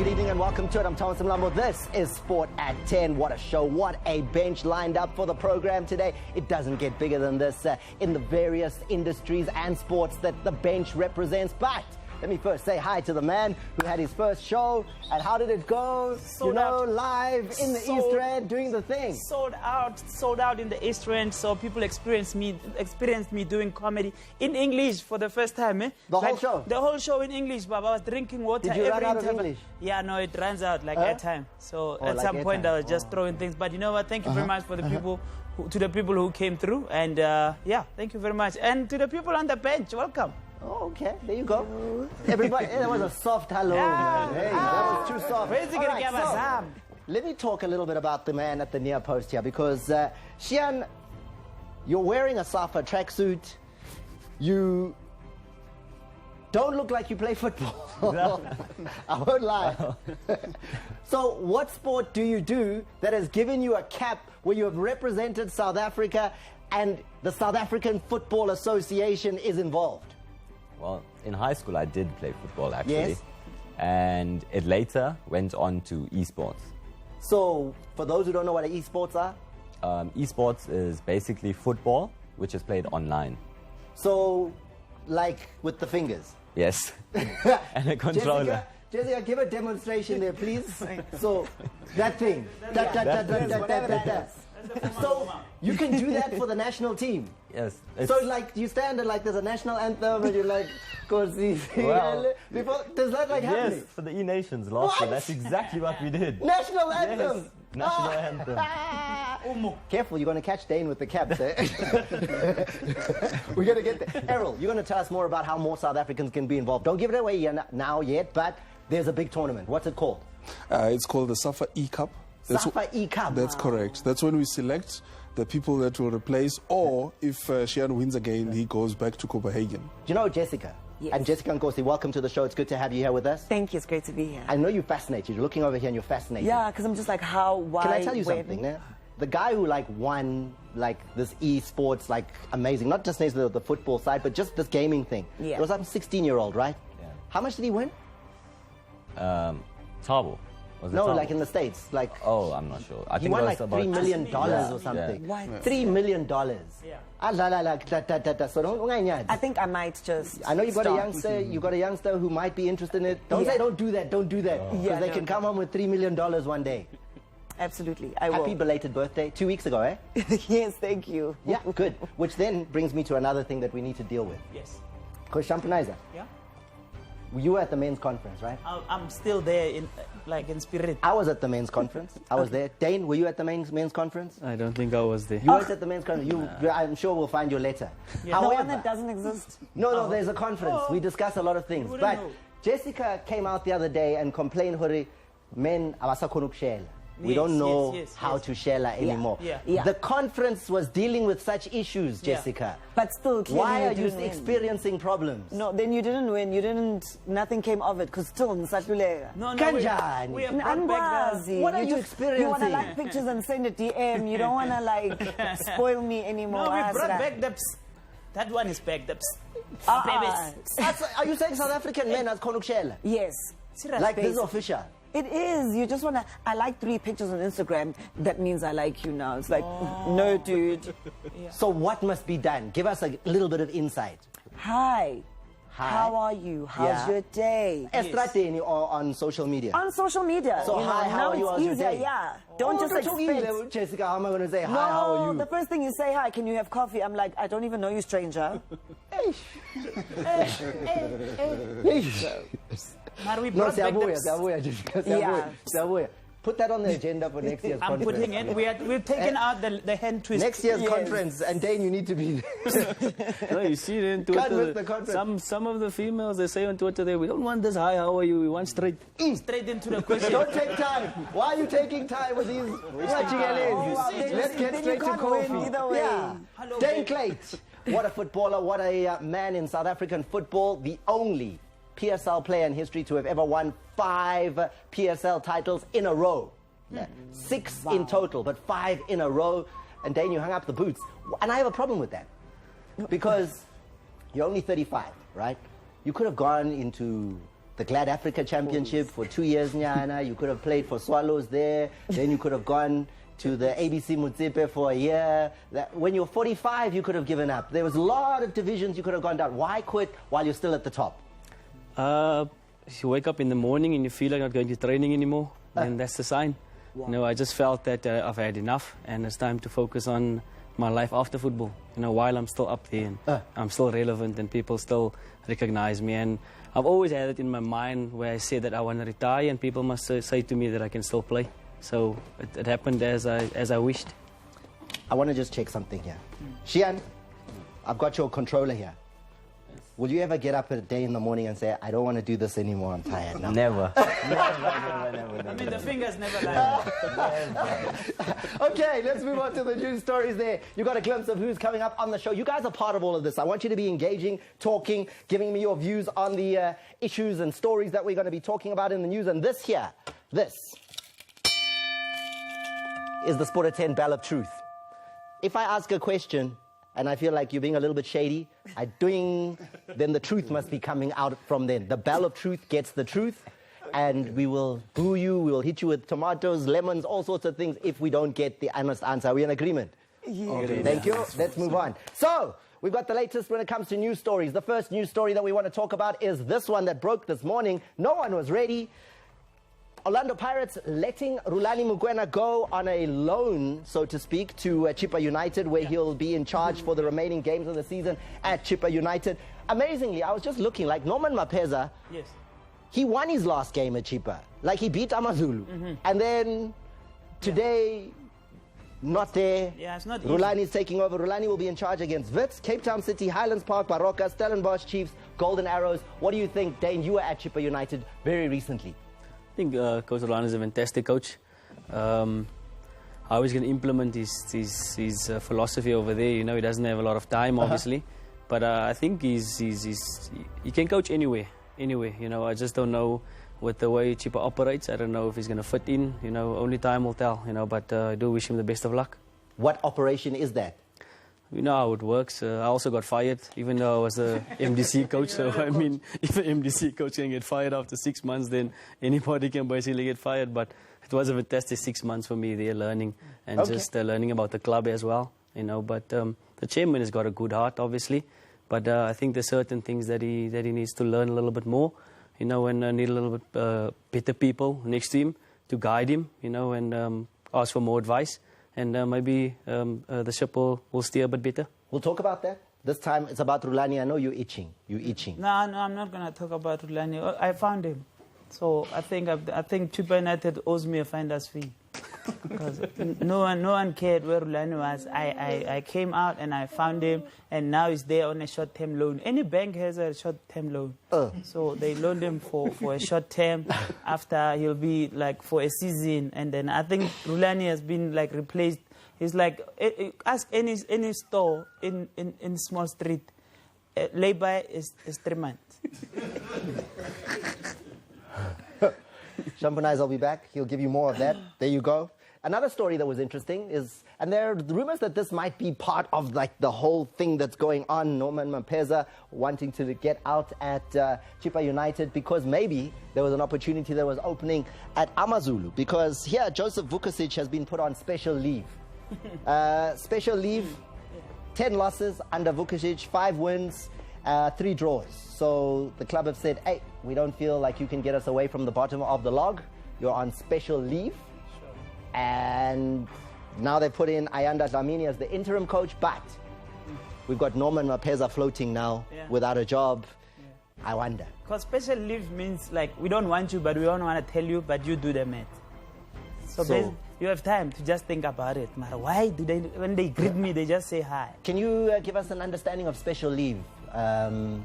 good evening and welcome to it. I'm Thomas Mlambo. This is Sport at 10. What a show, what a bench lined up for the program today. It doesn't get bigger than this in the various industries and sports that the bench represents. But let me first say hi to the man who had his first show. And how did it go? Sold out. Live in the East End doing the thing. Sold out in the East End. So people experienced me doing comedy in English for the first time. The whole show? The whole show in English, but I was drinking water. Did you run out of English? Yeah, no, it runs out at time. So at some point I was just throwing things. But you know what? Thank you very much for the people, to the people who came through. And yeah, thank you very much. And to the people on the bench, welcome. Oh, okay, there you go. Everybody, that was a soft hello, man. Hey, that was too soft. All right, so, let me talk a little bit about the man at the near post here, because Shian, you're wearing a Safa tracksuit. You don't look like you play football. I won't lie. So what sport do you do that has given you a cap where you have represented South Africa and the South African Football Association is involved? Well, in high school I did play football actually. Yes. And it later went on to eSports. So, for those who don't know what eSports are? eSports is basically football, which is played online. So, like with the fingers? Yes. And a controller. Jessica, give a demonstration there, please. So, that thing. So, you can do that for the national team? Yes. So, like, you stand and, like, there's a national anthem and you're like, well, does that, like, happen? Yes, for the E-Nations last year. That's exactly what we did. National anthem? Yes, national anthem. Careful, you're going to catch Dane with the caps, eh? We're going to get there. Errol, you're going to tell us more about how more South Africans can be involved. Don't give it away now yet, but there's a big tournament. What's it called? It's called the Safa eCap. Safa eCap. That's correct. That's when we select the people that will replace, or if Shian wins again, he goes back to Copenhagen. Do you know Jessica? Yes. And Jessica Nkosi, welcome to the show. It's good to have you here with us. Thank you. It's great to be here. I know you're fascinated. You're looking over here and you're fascinated. Yeah, because I'm just like, how, why, Can I tell you when? something? Né? The guy who won this eSports, amazing, not just the football side, but just this gaming thing. Yeah. It was a 16-year-old, right? Yeah. How much did he win? Tabo. No, like in the States, Oh, I'm not sure. I he think won it like was $3 million yeah. or something. Yeah. What? $3 million. Yeah. So don't. I think I might just. I know you got stop. a youngster. You got a youngster who might be interested in it. Don't say don't do that. Don't do that. Because Yeah, they no. can come home with $3 million one day. Absolutely, I will. Happy belated birthday. 2 weeks ago, eh? Yes, thank you. Yeah, good. Which then brings me to another thing that we need to deal with. Yes. Because Shampanizer, Yeah. you were at the men's conference, right? I'm still there in spirit. I was at the men's conference. I was there. Dane, were you at the men's conference? I don't think I was there. You weren't at the men's conference. I'm sure we'll find your letter. Yeah. The one However, that doesn't exist. no, there's a conference. Oh. We discuss a lot of things. wouldn't But know. Jessica came out the other day and complained, Hori, men abasakhona ukushela. We Yes, don't know yes, how to shela anymore. Yeah. Yeah. The conference was dealing with such issues, Yeah. Jessica. But still, clearly Why are you didn't win. experiencing problems? No, then you didn't win. Nothing came of it. Because still, Nsahluleka. No, Kanjani? we have brought back the... Angwazi. What are you You want to experiencing? like pictures and send a DM. You don't want to spoil me anymore. No, we Ah, brought Sra. back the... That one is back. The... Ah, Are you saying South African men as Konukshela? Yes. Like this is official? It is. You just want to... I like 3 pictures on Instagram. That means I like you now. It's like, no, dude. So what must be done? Give us a little bit of insight. Hi. Hi. How are you? How's Yeah. your day? Estrateni or on social media? On social media. So you know, hi, how now are you? it's How's your easier, day? yeah. Don't just expect... Jessica, how am I going to say hi, No, how are you? the first thing you say, hi, can you have coffee? I'm like, I don't even know you, stranger. But we No, brought back the... siyabuya, Jessica, Yeah. siyabuya. Put that on the agenda for next year's I'm conference. putting it. We've taken out the hand twist. Next year's Yes. conference, and Dane, you need to be there. No, you see it in Can't Twitter. miss the conference. Some of the females, they say on Twitter, we don't want this, hi, how are you? We want straight. Straight into the question. Don't take time. Why are you taking time with these watching Let's get Then straight you to can't win coffee. either way. Yeah. Hello, Dane babe. Clate, what a footballer, what a man in South African football, the only PSL player in history to have ever won 5 PSL titles in a row. 6 in total, but 5 in a row. And Dane, you hung up the boots. And I have a problem with that. Because you're only 35, right? You could have gone into the Glad Africa Championship for 2 years, Nyana. You could have played for Swallows there. Then you could have gone to the ABC Motsepe for a year. When you're 45, you could have given up. There was a lot of divisions you could have gone down. Why quit while you're still at the top? You wake up in the morning and you feel like not going to training anymore, and that's the sign. Wow. You know, I just felt that I've had enough, and it's time to focus on my life after football. You know, while I'm still up there and I'm still relevant and people still recognize me. And I've always had it in my mind where I say that I want to retire, and people must say to me that I can still play. So it happened as I wished. I want to just check something here. Shian, I've got your controller here. Will you ever get up a day in the morning and say, I don't want to do this anymore, I'm tired now? Never. Never. I mean, the fingers never lie. Okay, let's move on to the news stories there. You got a glimpse of who's coming up on the show. You guys are part of all of this. I want you to be engaging, talking, giving me your views on the issues and stories that we're going to be talking about in the news. And this is the Sport at 10 Bell of Truth. If I ask a question and I feel like you're being a little bit shady, then the truth must be coming out from then. The Bell of Truth gets the truth, and we will boo you, we will hit you with tomatoes, lemons, all sorts of things if we don't get the honest answer. Are we in agreement? Yeah. Okay, thank you. Let's move on. So, we've got the latest when it comes to news stories. The first news story that we want to talk about is this one that broke this morning. No one was ready. Orlando Pirates letting Rulani Mokwena go on a loan, so to speak, to Chippa United, where he'll be in charge for the remaining games of the season at Chippa United. Amazingly, I was just looking, like Norman Mapeza, yes, he won his last game at Chippa. Like, he beat AmaZulu. And then today, not there. Yeah, it's not Rulani is taking over. Rulani will be in charge against Wits, Cape Town City, Highlands Park, Baroka, Stellenbosch Chiefs, Golden Arrows. What do you think, Dane? You were at Chippa United very recently. I think Coach Orlando is a fantastic coach. How he's going to implement his philosophy over there, you know, he doesn't have a lot of time, obviously. But I think he can coach anywhere, you know. I just don't know with the way Chippa operates. I don't know if he's going to fit in, you know, only time will tell, you know, but I do wish him the best of luck. What operation is that? You know how it works. I also got fired, even though I was a MDC coach. So, I mean, if an MDC coach can get fired after 6 months, then anybody can basically get fired. But it was a fantastic 6 months for me there, learning and just learning about the club as well, you know. But the chairman has got a good heart, obviously. But I think there's certain things that he needs to learn a little bit more, you know, and need a little bit better people next to him to guide him, you know, and ask for more advice. And maybe the ship will steer a bit better. We'll talk about that. This time it's about Rulani. I know you're itching. No, I'm not going to talk about Rulani. I found him. So I think Chippa United owes me a finder's fee. Because no one cared where Rulani was. I came out and I found him, and now he's there on a short-term loan. Any bank has a short-term loan. So they loaned him for a short term. After he'll be like for a season, and then I think Rulani has been like replaced. He's like, ask any store in small street, labor is 3 months. Shampanize, I'll be back. He'll give you more of that. There you go. Another story that was interesting is, and there are rumors that this might be part of like the whole thing that's going on. Norman Mapeza wanting to get out at Chippa United because maybe there was an opportunity that was opening at AmaZulu. Because here, Joseph Vukovic has been put on special leave. Special leave, 10 losses under Vukovic, 5 wins, 3 draws. So the club have said, hey, we don't feel like you can get us away from the bottom of the log. You're on special leave. And now they put in Ayanda Dlamini as the interim coach, but we've got Norman Mapeza floating now without a job. I wonder. Because special leave means like we don't want you, but we don't want to tell you, but you do the math. So you have time to just think about it. Why do they, when they greet me, they just say hi? Can you give us an understanding of special leave,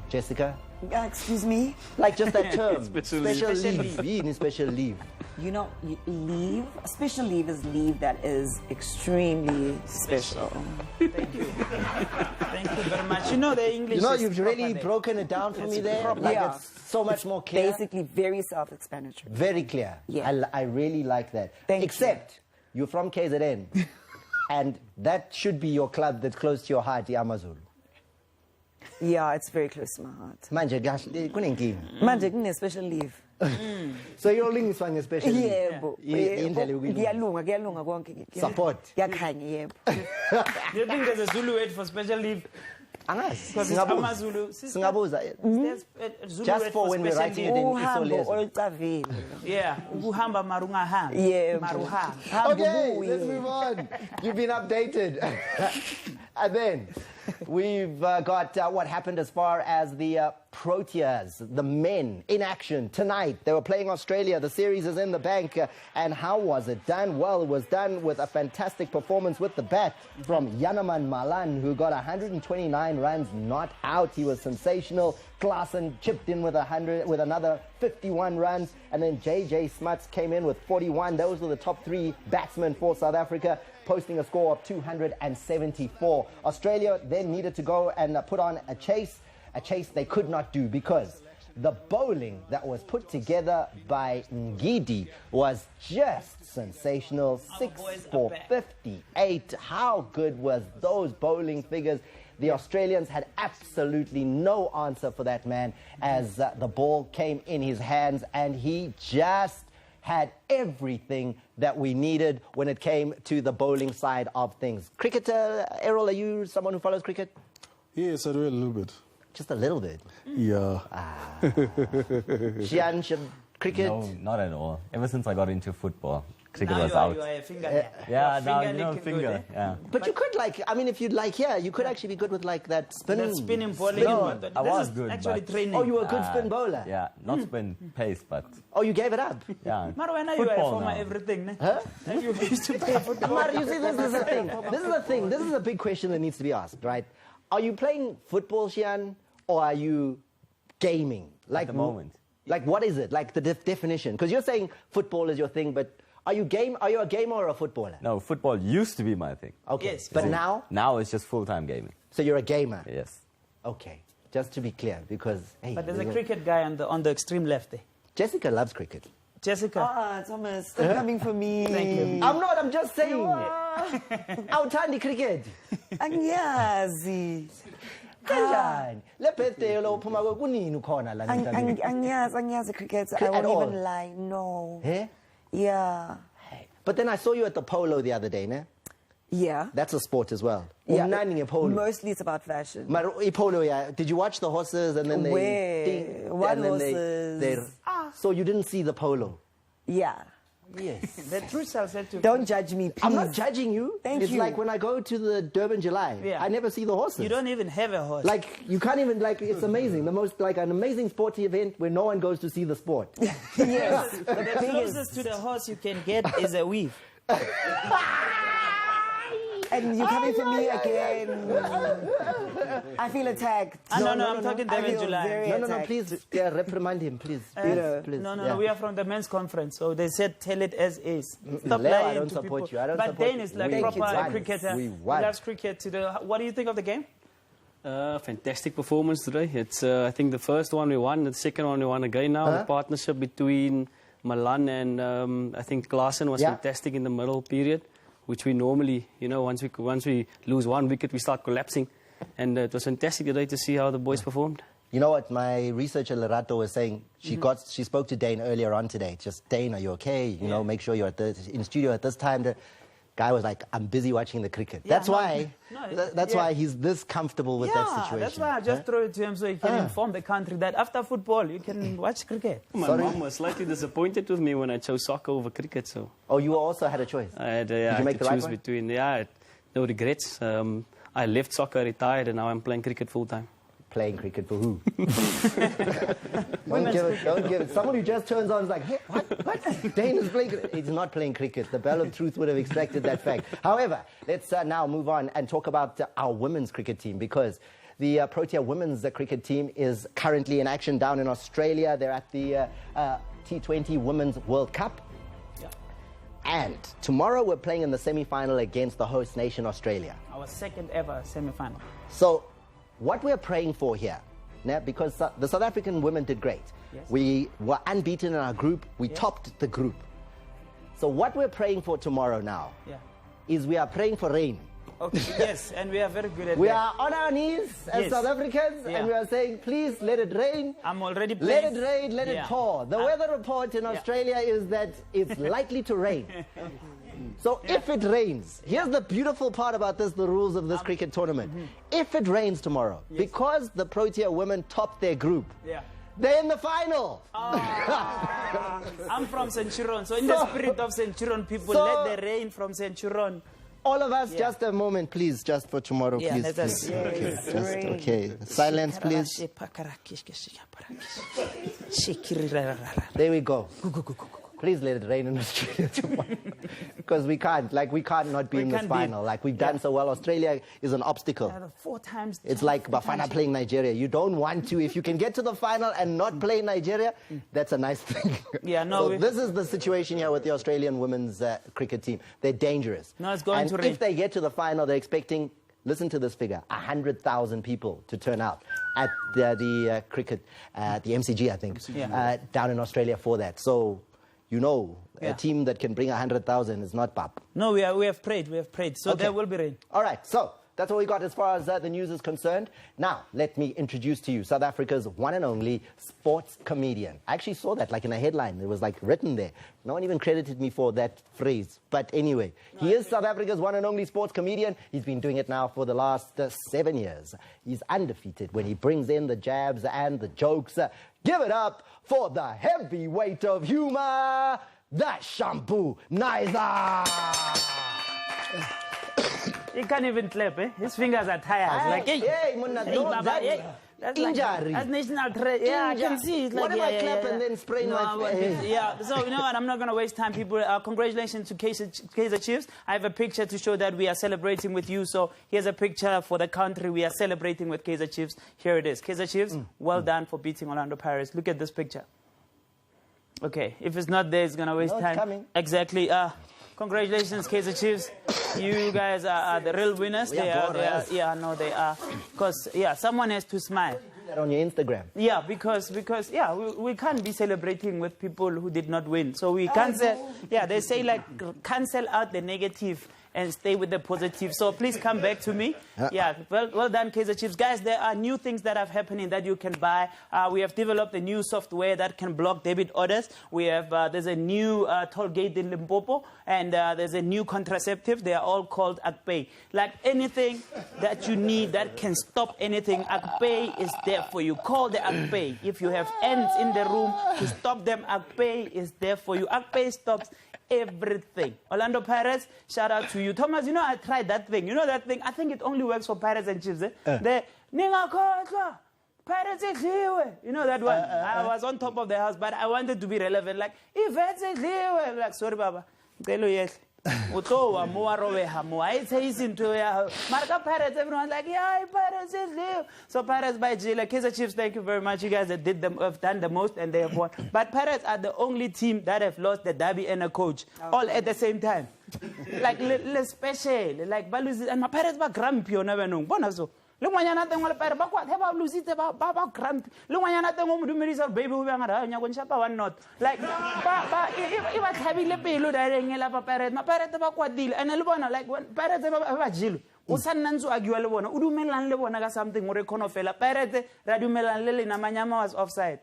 Jessica? Excuse me? Like just that term. Special leave. Special leave. You know, leave, special leave is leave that is extremely special. Thank you. Thank you very much. You know the English. You know, you've really broken it down for me there. Like it's so much more clear. Basically, very self-explanatory. Very clear. Yeah. I really like that. Except you're from KZN, and that should be your club that's close to your heart, the AmaZulu. Yeah, it's very close to my heart. Manje kunenkinga. Manje kune special leave. So you're linking swang especially. Yebo. Kuyalunga konke. Support. Yakhanya yebo. Do you think there's a Zulu word for special leave? Angazi. Because it's AmaZulu. Singabuza. There's Zulu Just word for when we're special writing leave. it in Uhambo Isolezwe. olucavile. Yeah, ukuhamba marungahamba. Yebo. Maruha. Okay, let's move on. You've been updated. And then we've got what happened as far as the Proteas, the men in action tonight. They were playing Australia. The series is in the bank. And how was it done? Well, it was done with a fantastic performance with the bat from Yanaman Malan, who got 129 runs, not out. He was sensational. Klaassen chipped in with another 51 runs. And then JJ Smuts came in with 41. Those were the top three batsmen for South Africa, posting a score of 274. Australia then needed to go and put on a chase they could not do because the bowling that was put together by Ngidi was just sensational. 6 for 58. How good was those bowling figures? The Australians had absolutely no answer for that man as the ball came in his hands, and he just had everything that we needed when it came to the bowling side of things. Cricketer, Errol, are you someone who follows cricket? Yes, I do a little bit. Just a little bit. Yeah. Shian, cricket? No, not at all. Ever since I got into football, cricket Now was you are out. a finger. Yeah, now finger you know, licking finger. good, Yeah. But you could if you'd like, you could actually be good with like that spinning. That spinning bowling. No, This I was is good, actually but- training. Oh, you were a good spin bowler? Yeah, not spin pace, but Oh, you gave it up? yeah. Mara, when are you a Football former now. everything? Ne? Huh? You used to play football. Mara, you see, this is the thing. This is a big question that needs to be asked, right? Are you playing football, Shian, or are you gaming? Like At the moment. Like, what is it? Like the definition? Because you're saying football is your thing, but are you a gamer or a footballer? No, football used to be my thing. Okay. Yes, But yes. now, it's just full-time gaming. so you're a gamer? Yes. Okay. Just to be clear, because hey, But there's a cricket guy on the extreme left there. Jessica loves cricket. Jessica. Thomas, stop coming for me. Thank you. I'm not. I'm just saying. Awuthandi cricket. Angiyazi. Kanjani? Le birthday lo phuma kunini ukhona la ngitambi? Angiyazi cricket. I At won't all? even lie. No. Eh? Yeah. But then I saw you at the polo the other day, ne? Yeah. That's a sport as well. Yeah. Umnandi ngepolo. Mostly it's about fashion. Mara polo, yeah. Did you watch the horses and then they Where? ding, What and then horses? So you didn't see the polo? Yeah. Yes. The truth shall set you Don't judge me, please. I'm not judging you. Thank it's you. like when I go to the Durban July, Yeah. I never see the horses. You don't even have a horse. Like, you can't even, like, it's amazing. The most, like, an amazing sporty event where no one goes to see the sport. Yes. the closest to the horse you can get is a weave. And you're coming for me again. I feel attacked. No, I'm talking I Durban feel July. very No, attacked. please reprimand him, please. Please. No, we are from the men's conference, so they said tell it as is. Stop Leo, lying I don't to support people. you. I don't but support Dane you. is like We proper won. cricketer. We He won. loves cricket. What do you think of the game? Fantastic performance today. It's I think the first one we won, the second one we won again now. The partnership between Malan and I think Klaassen was fantastic in the middle period, which we normally, once we lose one wicket, we start collapsing. And it was fantastic today to see how the boys performed. You know what my researcher Lerato was saying? She spoke to Dane earlier on today. Just, Dane, are you okay? You know, make sure you're in studio at this time. The guy was like, I'm busy watching the cricket. That's why he's this comfortable with that situation. That's why I just throw it to him so he can inform the country that after football you can watch cricket. My mom was slightly disappointed with me when I chose soccer over cricket. So Oh, you also had a choice? I had Did you make to the right choose one? between. No regrets. I left soccer, retired, and now I'm playing cricket full time. Playing cricket for who? Don't give it. Someone who just turns on is like, hey, what? Dane is playing cricket. He's not playing cricket. The Bell of Truth would have extracted that fact. However, let's now move on and talk about our women's cricket team, because the Protea women's cricket team is currently in action down in Australia. They're at the T20 Women's World Cup. And tomorrow we're playing in the semi-final against the host nation, Australia. Our second ever semi-final. So what we're praying for here, because the South African women did great. Yes. We were unbeaten in our group. We topped the group. So what we're praying for tomorrow now is we are praying for rain. Okay, yes, and we are very good at We that. are on our knees as Yes. South Africans, Yeah. and we are saying, please let it rain. I'm already Let playing. it rain, let it Yeah. pour. The weather report in Australia is that it's likely to rain. So if it rains, here's the beautiful part about this, the rules of this cricket tournament. If it rains tomorrow, because the Protea women topped their group, Yeah. they're in the final. I'm from Centurion, so in the spirit of Centurion people, So- let the rain from Centurion. All of us, just a moment, please, just for tomorrow, Yeah, please. let us- please. Okay, just, okay. Silence, please. There we go. Please let it rain in Australia tomorrow. Because we can't not be in this can't be. final. Like, we've done so well. Australia is an obstacle. 4 times. It's like Bafana playing Nigeria. You don't want to. If you can get to the final and not play Nigeria, that's a nice thing. Yeah, no, So we- this is the situation here with the Australian women's cricket team. They're dangerous. No, it's going and to rain. if they get to the final, they're expecting, listen to this figure, 100,000 people to turn out at the cricket, the MCG, I think, down in Australia for that. So, you know, a Yeah. team that can bring 100,000 is not pop. No, we have prayed. So Okay. there will be rain. All right, so that's all we got as far as the news is concerned. Now, let me introduce to you South Africa's one and only sports comedian. I actually saw that like in a headline. It was like written there. No one even credited me for that phrase. But anyway, he is South Africa's one and only sports comedian. He's been doing it now for the last 7 years. He's undefeated when he brings in the jabs and the jokes. Give it up for the heavyweight of humor, the Shampoo Nizer. He can't even clap, eh? His fingers are tired. Like, hey, hey, Munna, hey, don't Baba, that- hey. That's injury. That's national treasure. Yeah, I can Injury. see. It's What like, if I clap and then sprain my face? Yeah, so you know what? I'm not going to waste time, people. Congratulations to Kaizer Chiefs. I have a picture to show that we are celebrating with you. So here's a picture for the country. We are celebrating with Kaizer Chiefs. Here it is. Kaizer Chiefs, well done for beating Orlando Pirates. Look at this picture. Okay, if it's not there, it's going to waste No, it's time. coming. Exactly. Congratulations, Kaizer Chiefs. You guys are the real winners. We are glorious. They are. They are. Because, someone has to smile. That on your Instagram. Yeah, because we can't be celebrating with people who did not win. So we cancel. Yeah, they say like cancel out the negative and stay with the positive. So please come back to me. Yeah, well done, Kaizer Chiefs. Guys, there are new things that are happening that you can buy. We have developed a new software that can block debit orders. We have, there's a new toll gate in Limpopo, and there's a new contraceptive. They are all called Akpay. Like anything that you need that can stop anything, Akpay is there for you. Call the Akpay. If you have ants in the room to stop them, Akpay is there for you. Akpay stops everything. Orlando Pirates, shout out to you. Thomas, you know, I tried that thing. You know that thing? I think it only works for Pirates and Chiefs. The Ningakhohlwa, Pirates idliwe. You know that one? I was on top of the house, but I wanted to be relevant. Like, Ivets idliwe. Like, sorry, Baba. Tell you yes. Utowa mua robeha mua. I say into ya. Marka Pirates, everyone's like, yeah, Pirates idliwe. So Pirates by Jila. Kaizer Chiefs, thank you very much. You guys have done the most and they have won. But Pirates are the only team that have lost the derby and a coach all at the same time. Like, le special. Like, baluzi and my Pirates ba grumpy on nevenung. Bonazo. Le ngwanyana teng wa Pirates ba kwa he ba lositse ba grumpy. Le ngwanyana teng o modumedisa baby ho ba ngara nya go nshapa one not. Like ba e ba thabile pelo da rengela ba Pirates. Ma Pirates ba kwatile and le bona like when Pirates ba jilo. O sa nna ntse a giwa le bona. O dumelang le bona ka something o re khona fela. Pirates ra dumelang le lena manyama was offside.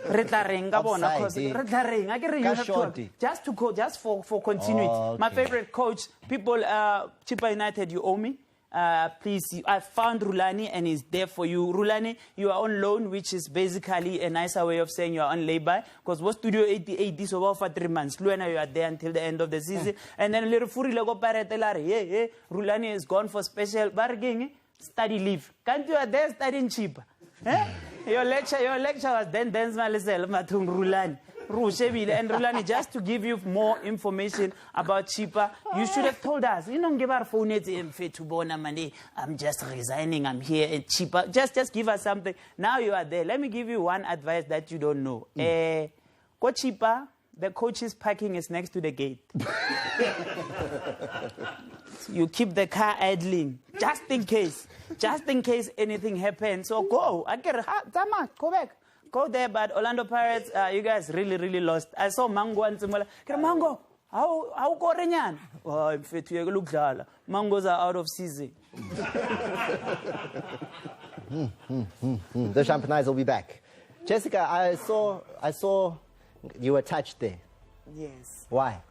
Re tla reng ka bona cause re tla reng a ke re you have to just for continuity. Okay. My favorite coach, people, Chippa United, you owe me. Please, I found Rulani and he's there for you. Rulani, you are on loan, which is basically a nicer way of saying you are on lay-by. Because what Studio 88, this over for 3 months. Luena, you are there until the end of the season. And then little Furi Logo Paretelari, yeah, Rulani is gone for special bargaining, study leave. Can't you are there studying cheap? Eh? Your lecture was then dance Malisel Matung Rulani. And Rulani, just to give you more information about Chippa, you should have told us. You don't give our phone to bona money. I'm just resigning. I'm here at Chippa. Just give us something. Now you are there. Let me give you one advice that you don't know. Go Chippa, the coach's parking is next to the gate. You keep the car idling, just in case anything happens. So go. Go back. Go there, but Orlando Pirates, you guys really, really lost. I saw Mango and Simola. Mango, How korenyana? Hayi mfethu yeke ukudlala. Mangoes are out of season. The Championats will be back. Jessica, I saw you were touched there. Yes. Why?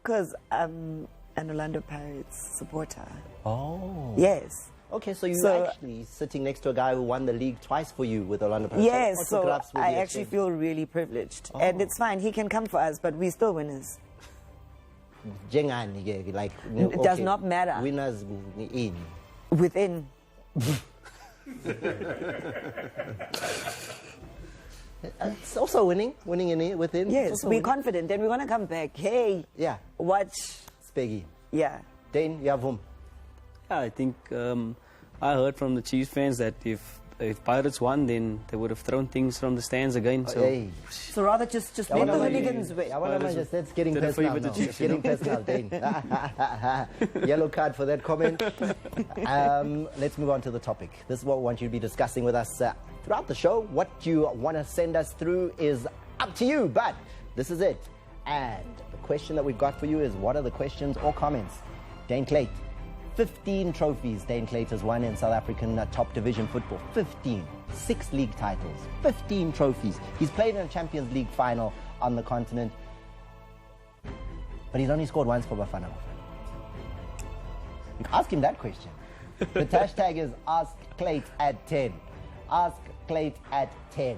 Because I'm an Orlando Pirates supporter. Oh. Yes. Okay, so you're actually sitting next to a guy who won the league twice for you with Orlando Pirates. Yes, so I actually feel really privileged. Oh. And it's fine, he can come for us, but we're still winners. Like, it does not matter. Winners in. Within. It's also winning within. Yes, we're confident and we're going to come back. Hey. Yeah. Watch. Speggy. Yeah. Dane, you have whom? Yeah, I think I heard from the Chiefs fans that if Pirates won, then they would have thrown things from the stands again. So rather just let the hooligans win. That's getting personal now. It's getting personal, Dane. Yellow card for that comment. Let's move on to the topic. This is what we want you to be discussing with us throughout the show. What you want to send us through is up to you, but this is it. And the question that we've got for you is, what are the questions or comments? Dane Clayt. 15 trophies Dane Clayt has won in South African top division football. 15. 6 league titles. 15 trophies. He's played in a Champions League final on the continent. But he's only scored once for Bafana Bafana. Ask him that question. The hashtag is Ask Clayt at 10. Ask Clayt at 10.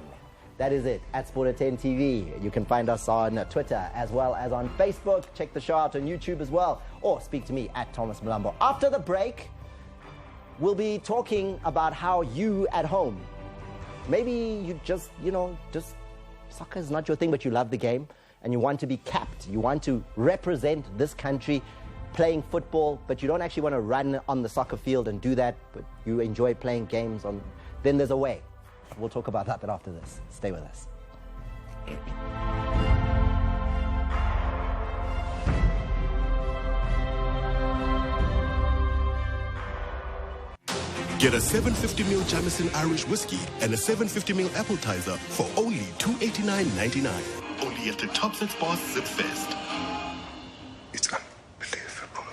That is it, at Sport at 10 TV. You can find us on Twitter as well as on Facebook. Check the show out on YouTube as well. Or speak to me at Thomas Malambo. After the break, we'll be talking about how you at home, maybe you just soccer is not your thing, but you love the game and you want to be capped. You want to represent this country playing football, but you don't actually want to run on the soccer field and do that, but you enjoy playing games. Then there's a way. We'll talk about that after this. Stay with us. Get a 750ml Jameson Irish whiskey and a 750ml appetizer for only $289.99. Only at the Tops at Spa Zip Fest. It's unbelievable.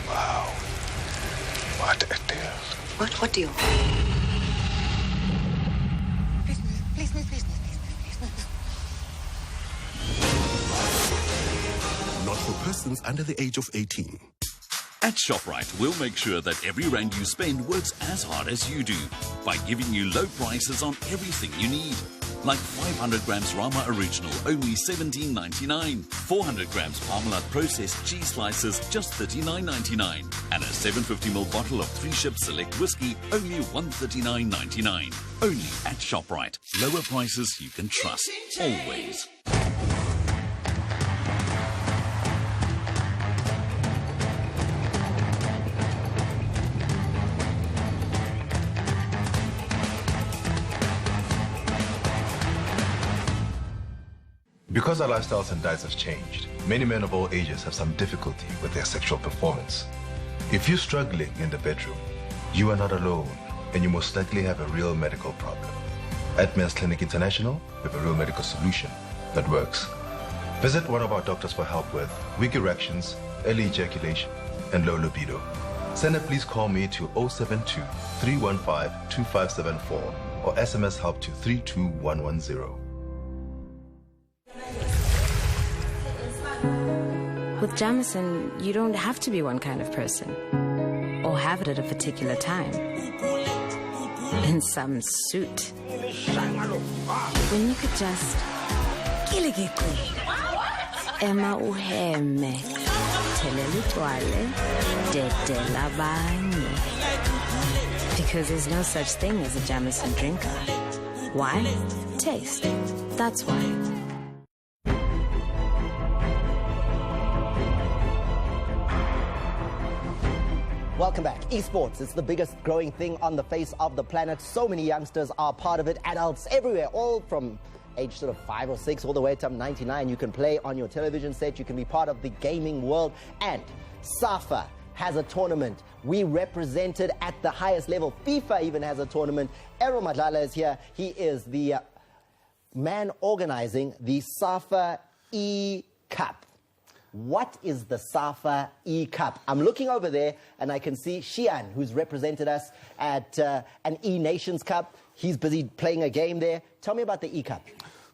Wow. What a deal. What deal? Please. Not for persons under the age of 18. At ShopRite, we'll make sure that every rand you spend works as hard as you do by giving you low prices on everything you need. Like 500 grams Rama Original, only $17.99. 400 grams Parmalat processed cheese slices, just $39.99. And a 750ml bottle of 3 Ship Select whiskey, only $139.99. Only at ShopRite. Lower prices you can trust. Always. Because our lifestyles and diets have changed, many men of all ages have some difficulty with their sexual performance. If you're struggling in the bedroom, you are not alone, and you most likely have a real medical problem. At Men's Clinic International, we have a real medical solution that works. Visit one of our doctors for help with weak erections, early ejaculation, and low libido. Send a please call me to 072 315 2574 or SMS help to 32110. With Jamison, you don't have to be one kind of person or have it at a particular time. In some suit. When you could just Emma uheme telelutwale dedela banye. Because there's no such thing as a Jamison drinker. Why? Taste. That's why. Welcome back. Esports, it's the biggest growing thing on the face of the planet. So many youngsters are part of it, adults everywhere, all from age sort of 5 or 6 all the way to 99. You can play on your television set, you can be part of the gaming world, and Safa has a tournament. We represented at the highest level. FIFA even has a tournament. Errol Madlala is here. He is the man organizing the Safa eCap. What is the Safa eCap? I'm looking over there and I can see Shian, who's represented us at an E-Nations Cup. He's busy playing a game there. Tell me about the eCap.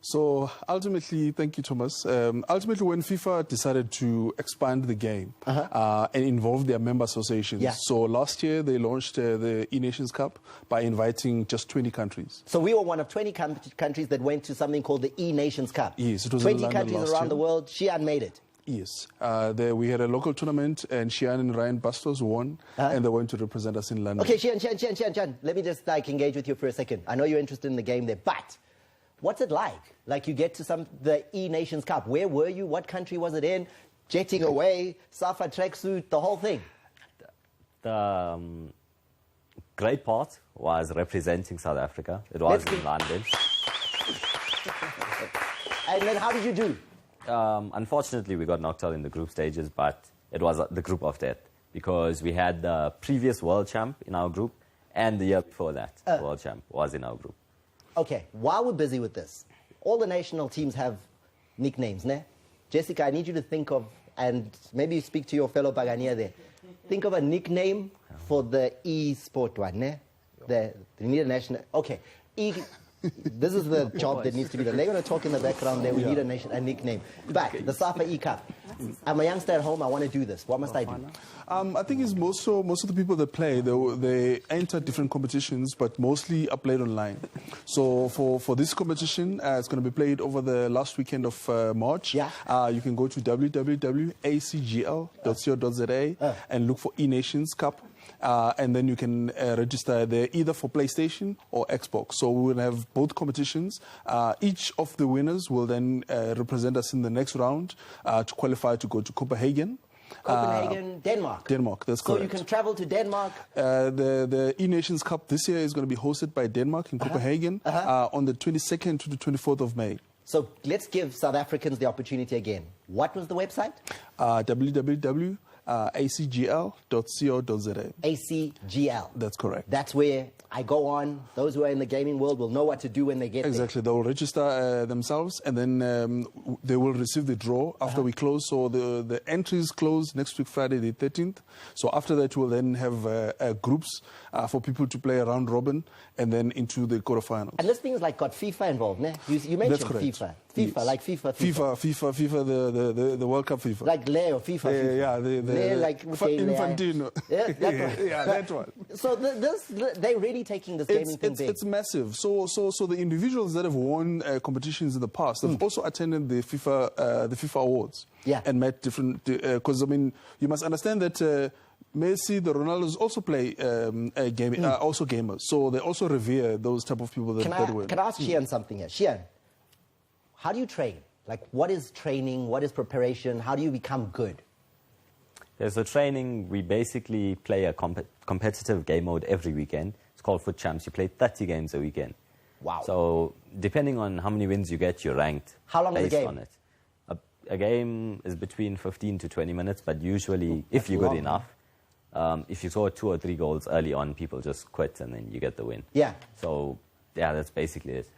So ultimately, thank you, Thomas. Ultimately, when FIFA decided to expand the game and involve their member associations, so last year they launched the E-Nations Cup by inviting just 20 countries. So we were one of 20 countries that went to something called the E-Nations Cup. Yes, it was 20 in London countries around the world. Shian made it. Yes. We had a local tournament and Shian and Ryan Bastos won and they went to represent us in London. Okay, Shian, let me just engage with you for a second. I know you're interested in the game there, but what's it like? Like you get to the E-Nations Cup. Where were you? What country was it in? Jetting away, Safa tracksuit, the whole thing. The great part was representing South Africa. It was in London. And then how did you do? Unfortunately, we got knocked out in the group stages, but it was the group of death because we had the previous world champ in our group and the year before that, the world champ was in our group. Okay, while we're busy with this, all the national teams have nicknames, ne? Jessica, I need you to think of, and maybe you speak to your fellow Bagania there, think of a nickname for the eSport one, ne? They need a national, okay. This is the job that needs to be done. They're going to talk in the background there. We need a nickname. But the Safa eCap. I'm a youngster at home. I want to do this. What must I do? I think it's most of the people that play, they enter different competitions, but mostly are played online. So for this competition, it's going to be played over the last weekend of March. You can go to www.acgl.co.za and look for E-Nations Cup. And then you can register there either for PlayStation or Xbox. So we will have both competitions. Each of the winners will then represent us in the next round to qualify to go to Copenhagen. Denmark. Denmark, that's correct. So you can travel to Denmark? The E-Nations Cup this year is going to be hosted by Denmark in Copenhagen on the 22nd to the 24th of May. So let's give South Africans the opportunity again. What was the website? www.acgl.co.za. ACGL. That's correct. That's where I go on. Those who are in the gaming world will know what to do when they get there. Exactly. They will register themselves and then they will receive the draw after we close. So the entries close next week, Friday the 13th. So after that, we'll then have groups for people to play a round robin and then into the quarterfinals. And this thing is like got FIFA involved, ne? You mentioned FIFA. FIFA, yes. Like FIFA. The World Cup FIFA. Like Leo, FIFA. Yeah, like Infantino. Yeah, that one. Yeah, that one. So they're really taking this gaming thing big. It's massive. So the individuals that have won competitions in the past have also attended the FIFA awards. And met different. Because I mean, you must understand that. Messi, the Ronaldos also play gaming, also gamers. So they also revere those type of people that win. Can I ask Shian something here? Shian, how do you train? Like, what is training? What is preparation? How do you become good? So training, we basically play a competitive game mode every weekend. It's called Foot Champs. You play 30 games a weekend. Wow. So depending on how many wins you get, you're ranked. How long is the game? On it. A game is between 15 to 20 minutes, but usually, if you're good enough, if you score 2 or 3 goals early on, people just quit and then you get the win. Yeah. So, yeah, that's basically it.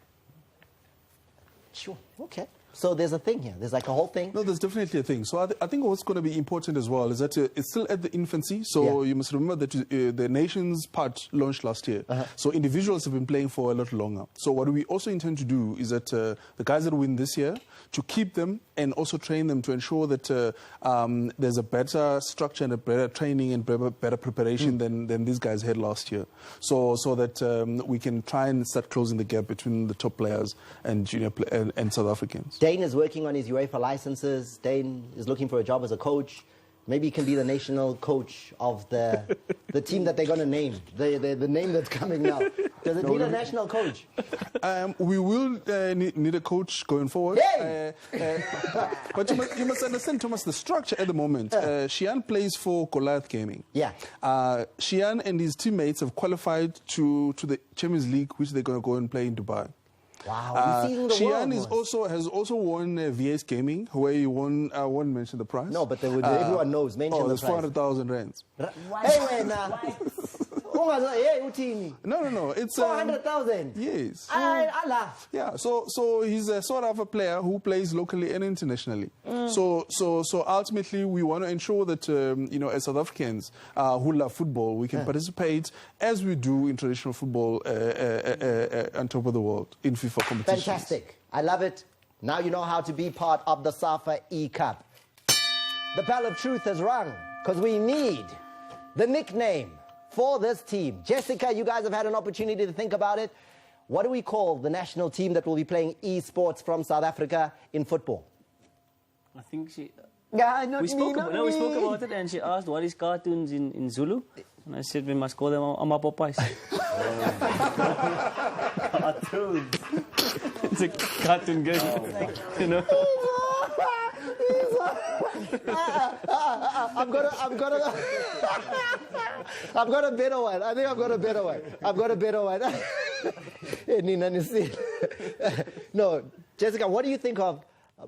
Sure. Okay. So there's a thing here. There's like a whole thing. No, there's definitely a thing. So I think what's going to be important as well is that it's still at the infancy. So you must remember that the nations part launched last year. So individuals have been playing for a lot longer. So what we also intend to do is that the guys that win this year, to keep them and also train them to ensure that there's a better structure and a better training and better preparation than these guys had last year. So that we can try and start closing the gap between the top players and junior and South Africans. Dane is working on his UEFA licenses. Dane is looking for a job as a coach. Maybe he can be the national coach of the team that they're going to name, the name that's coming now. Does it need a national coach? We will need a coach going forward. But you must understand, Thomas, the structure at the moment. Shian plays for Goliath Gaming. Yeah. Shian and his teammates have qualified to the Champions League, which they're going to go and play in Dubai. Wow, Shian has also won VS Gaming, where he won. I won't mention the prize. No, but everyone knows. Mention the prize. That's 400,000 rands. Hey, No. It's 400,000. Yes. I laugh. Yeah. So he's a sort of a player who plays locally and internationally. So ultimately, we want to ensure that as South Africans who love football, we can participate as we do in traditional football on top of the world in FIFA competitions. Fantastic. I love it. Now you know how to be part of the Safa eCap. The bell of truth has rung because we need the nickname for this team. Jessica, you guys have had an opportunity to think about it. What do we call the national team that will be playing eSports from South Africa in football? I think she... we spoke about it and she asked what is cartoons in Zulu. And I said we must call them Amapopais. Cartoons. It's a cartoon game, I've got a better one. I think I've got a better one. No, Jessica, what do you think of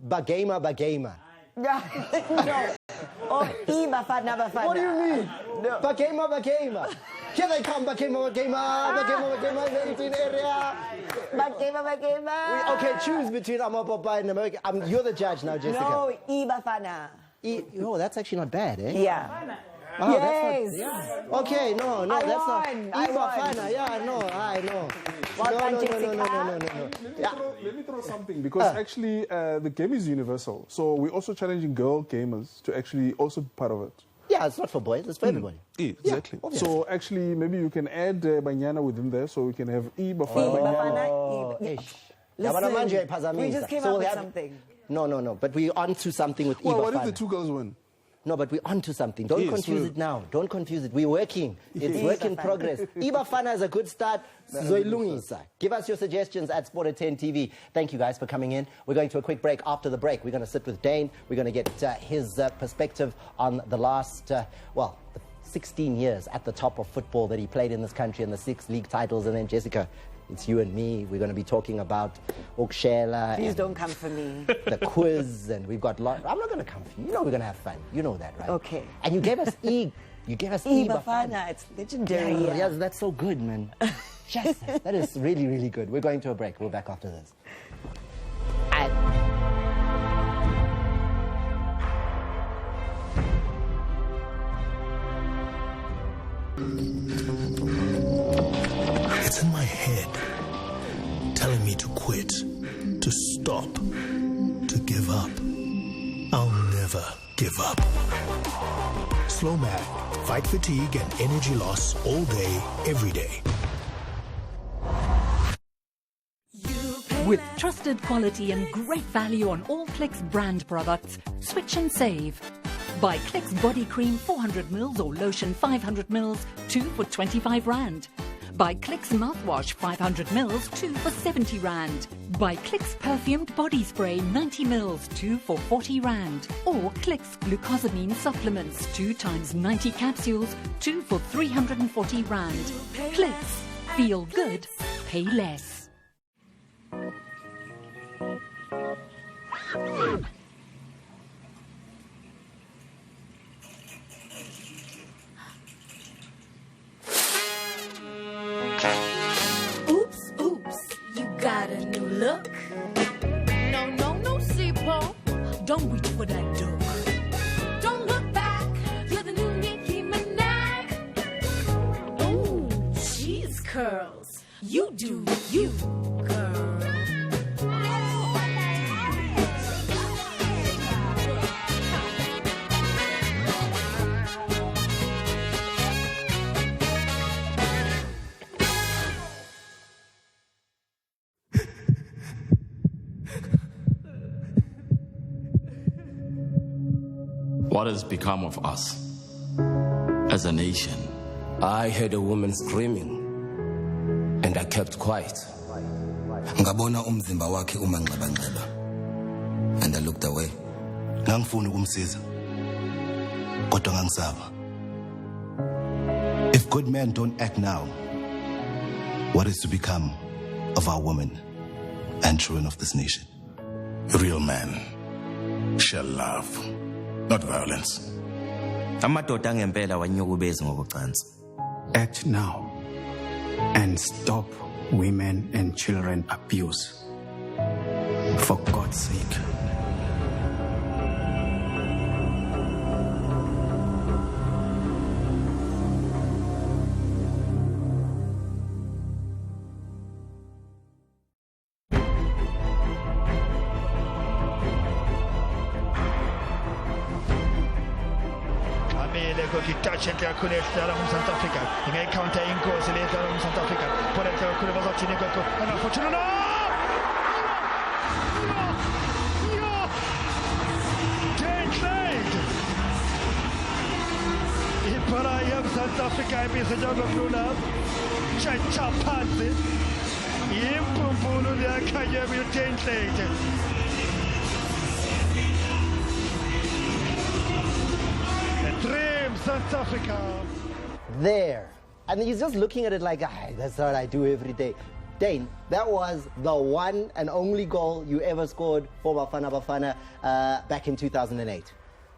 Bagema? No. Oh, Bafana. What do you mean? No. Bagema. Here they come, Bagema, 18 area. Bagema. Okay, choose between Amapapa and America. You're the judge now, Jessica. No, Bafana. Oh, that's actually not bad, eh? Yeah. Oh, yes. That's not, yeah. Okay, no, that's not. Ibafana, yeah, no, I know. No. Let me throw something because actually the game is universal. So we're also challenging girl gamers to actually also be part of it. Yeah, it's not for boys, it's for everybody. Yeah, exactly. Yeah, so actually maybe you can add Banyana within there so we can have Bafana. Listen, we just came up with something. No, but we're on to something with Well, what if the two girls win? No, but we're on to something. Don't confuse it now. Don't confuse it. We're working. It's work in progress. Ibafana is a good start. Zoilungisa. Give us your suggestions at Sport at 10 TV. Thank you guys for coming in. We're going to a quick break. After the break, we're going to sit with Dane. We're going to get his perspective on the last, the 16 years at the top of football that he played in this country and the 6 league titles. And then Jessica, it's you and me. We're going to be talking about Okshela. Please don't come for me. The quiz, and we've got I'm not going to come for you. You know we're going to have fun. You know that, right? Okay. And you gave us Bafana. It's legendary. Yeah, that's so good, man. Yes, that is really, really good. We're going to a break. We're back after this. It's in my head, telling me to quit, to stop, to give up. I'll never give up. Slow Mag, fight fatigue and energy loss all day, every day. With trusted quality and great value on all Clicks brand products, switch and save. Buy Clicks body cream 400ml or lotion 500ml, 2 for 25 Rand. Buy Clicks mouthwash 500ml, 2 for 70 Rand. Buy Clicks perfumed body spray 90ml, 2 for 40 Rand. Or Clicks glucosamine supplements 2 times 90 capsules, 2 for 340 Rand. Clicks. Feel good. Pay less. Got a new look. No, Sipo. Don't reach for that dope. Don't look back. You're the new Nicki Minaj. Ooh, cheese curls. You do you, girl. What has become of us as a nation? I heard a woman screaming, and I kept quiet. Ngabona umzimba wakhe umanxeba-nxeba, and I looked away. Ngangifuna ukumsiza, kodwa ngangisaba. If good men don't act now, what is to become of our women and children of this nation? Real men shall love, not violence. Amadoda angempela wanyukubezi ngokucansi. Act now and stop women and children abuse. For God's sake. Gente kakhulu South Africa ingayicounter inkosi le South Africa polenta kakhulu bazothini kokho anafortuna no Gained ibhala ya South Africa ibisejogo kulula chacha phansi impumpulu liyakhanya uTenhlate Dream South Africa. There. And he's just looking at it like, that's what I do every day. Dane, that was the one and only goal you ever scored for Bafana Bafana back in 2008.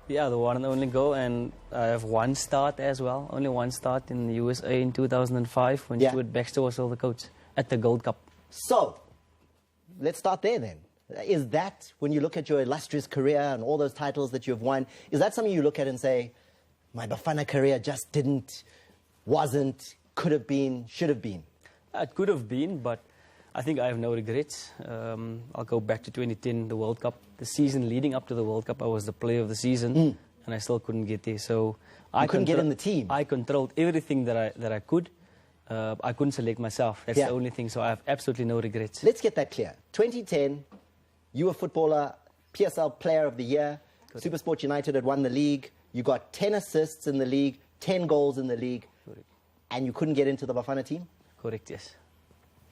Yeah, the one and only goal, and I have one start as well. Only one start in the USA in 2005 when Stuart Baxter was still the coach at the Gold Cup. So, let's start there then. Is that, when you look at your illustrious career and all those titles that you've won, is that something you look at and say, my Bafana career just wasn't, could have been, should have been? It could have been, but I think I have no regrets. I'll go back to 2010, the World Cup. The season leading up to the World Cup, I was the player of the season, and I still couldn't get there. So I couldn't get in the team? I controlled everything that I could. I couldn't select myself. That's the only thing, so I have absolutely no regrets. Let's get that clear. 2010, you were footballer, PSL Player of the Year. SuperSport United had won the league. You got 10 assists in the league, 10 goals in the league. Correct. And you couldn't get into the Bafana team? Correct, yes.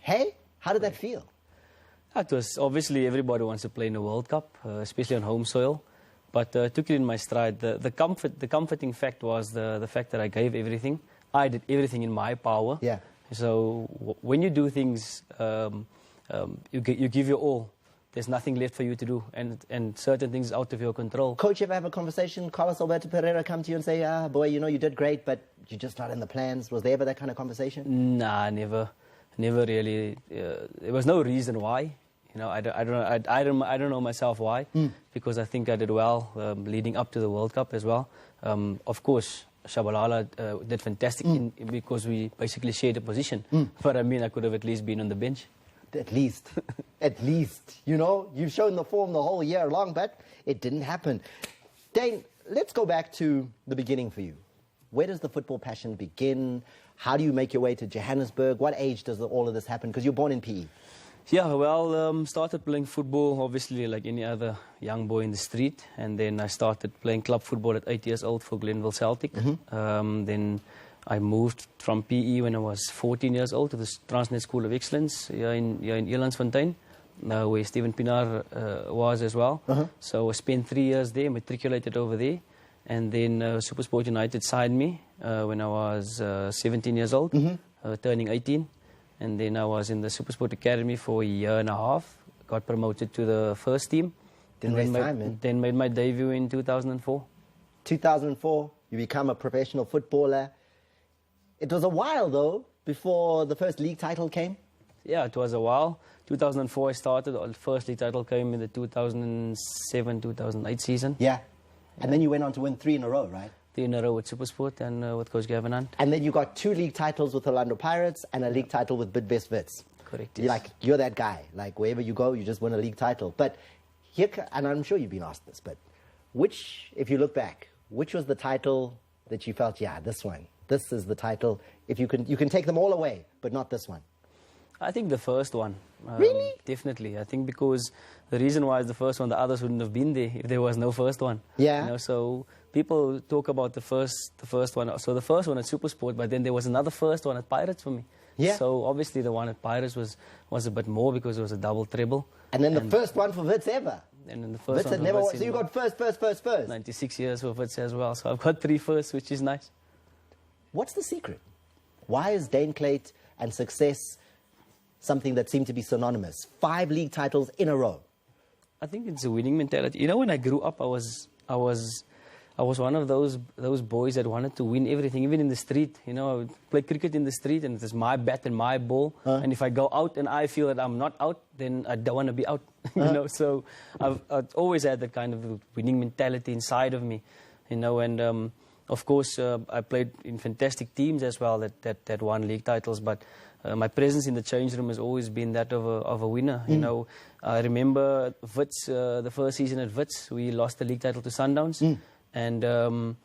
Hey, how did that feel? It was, obviously, everybody wants to play in the World Cup, especially on home soil. But took it in my stride. The comforting fact was the fact that I gave everything. I did everything in my power. Yeah. So when you do things, you give your all. There's nothing left for you to do, and certain things out of your control. Coach, ever have a conversation, Carlos Alberto Pereira come to you and say, boy, you know, you did great, but you're just not in the plans? Was there ever that kind of conversation? Nah, never really. There was no reason why. You know, I don't know myself why, because I think I did well leading up to the World Cup as well. Of course, Shabalala did fantastic because we basically shared a position. But I mean, I could have at least been on the bench. At least. At least. You know, you've shown the form the whole year long, but it didn't happen. Dane, let's go back to the beginning for you. Where does the football passion begin? How do you make your way to Johannesburg? What age does all of this happen? Because you're born in PE. Yeah, well, started playing football, obviously, like any other young boy in the street. And then I started playing club football at 8 years old for Glenville Celtic. Then I moved from PE when I was 14 years old to the Transnet School of Excellence here in Elandsfontein, where Steven Pienaar was as well. So I spent 3 years there, matriculated over there. And then SuperSport United signed me when I was 17 years old, turning 18. And then I was in the SuperSport Academy for a year and a half, got promoted to the first team. Then made my debut in 2004. 2004, you become a professional footballer. It was a while, though, before the first league title came? Yeah, it was a while. 2004 I started. The first league title came in the 2007-2008 season. Yeah. And then you went on to win 3 in a row, right? 3 in a row with SuperSport and with Coach Gavin Hunt. And then you got 2 league titles with Orlando Pirates and a league title with Bidvest Wits. Correct, yes. You're that guy. Like, wherever you go, you just win a league title. But here, and I'm sure you've been asked this, but if you look back, which was the title that you felt, this is the title? If you can take them all away, but not this one. I think the first one. Really? Definitely. I think because the reason why is the first one, the others wouldn't have been there if there was no first one. Yeah. You know, so people talk about the first one. So the first one at SuperSport, but then there was another first one at Pirates for me. Yeah. So obviously the one at Pirates was a bit more because it was a double treble. And then the first one for Wits ever. And then the first Wits one had never won. So you got first. 96 years for Wits as well. So I've got 3 firsts, which is nice. What's the secret? Why is Dane Clayt and success something that seemed to be synonymous? 5 league titles in a row. I think it's a winning mentality. You know, when I grew up, I was I was one of those boys that wanted to win everything, even in the street. You know, I would play cricket in the street, and it's my bat and my ball. And if I go out and I feel that I'm not out, then I don't want to be out. You know, so I've always had that kind of winning mentality inside of me. You know, and of course I played in fantastic teams as well that won league titles, but my presence in the change room has always been that of a winner. You know, I remember Wits, the first season at Wits, we lost the league title to Sundowns, and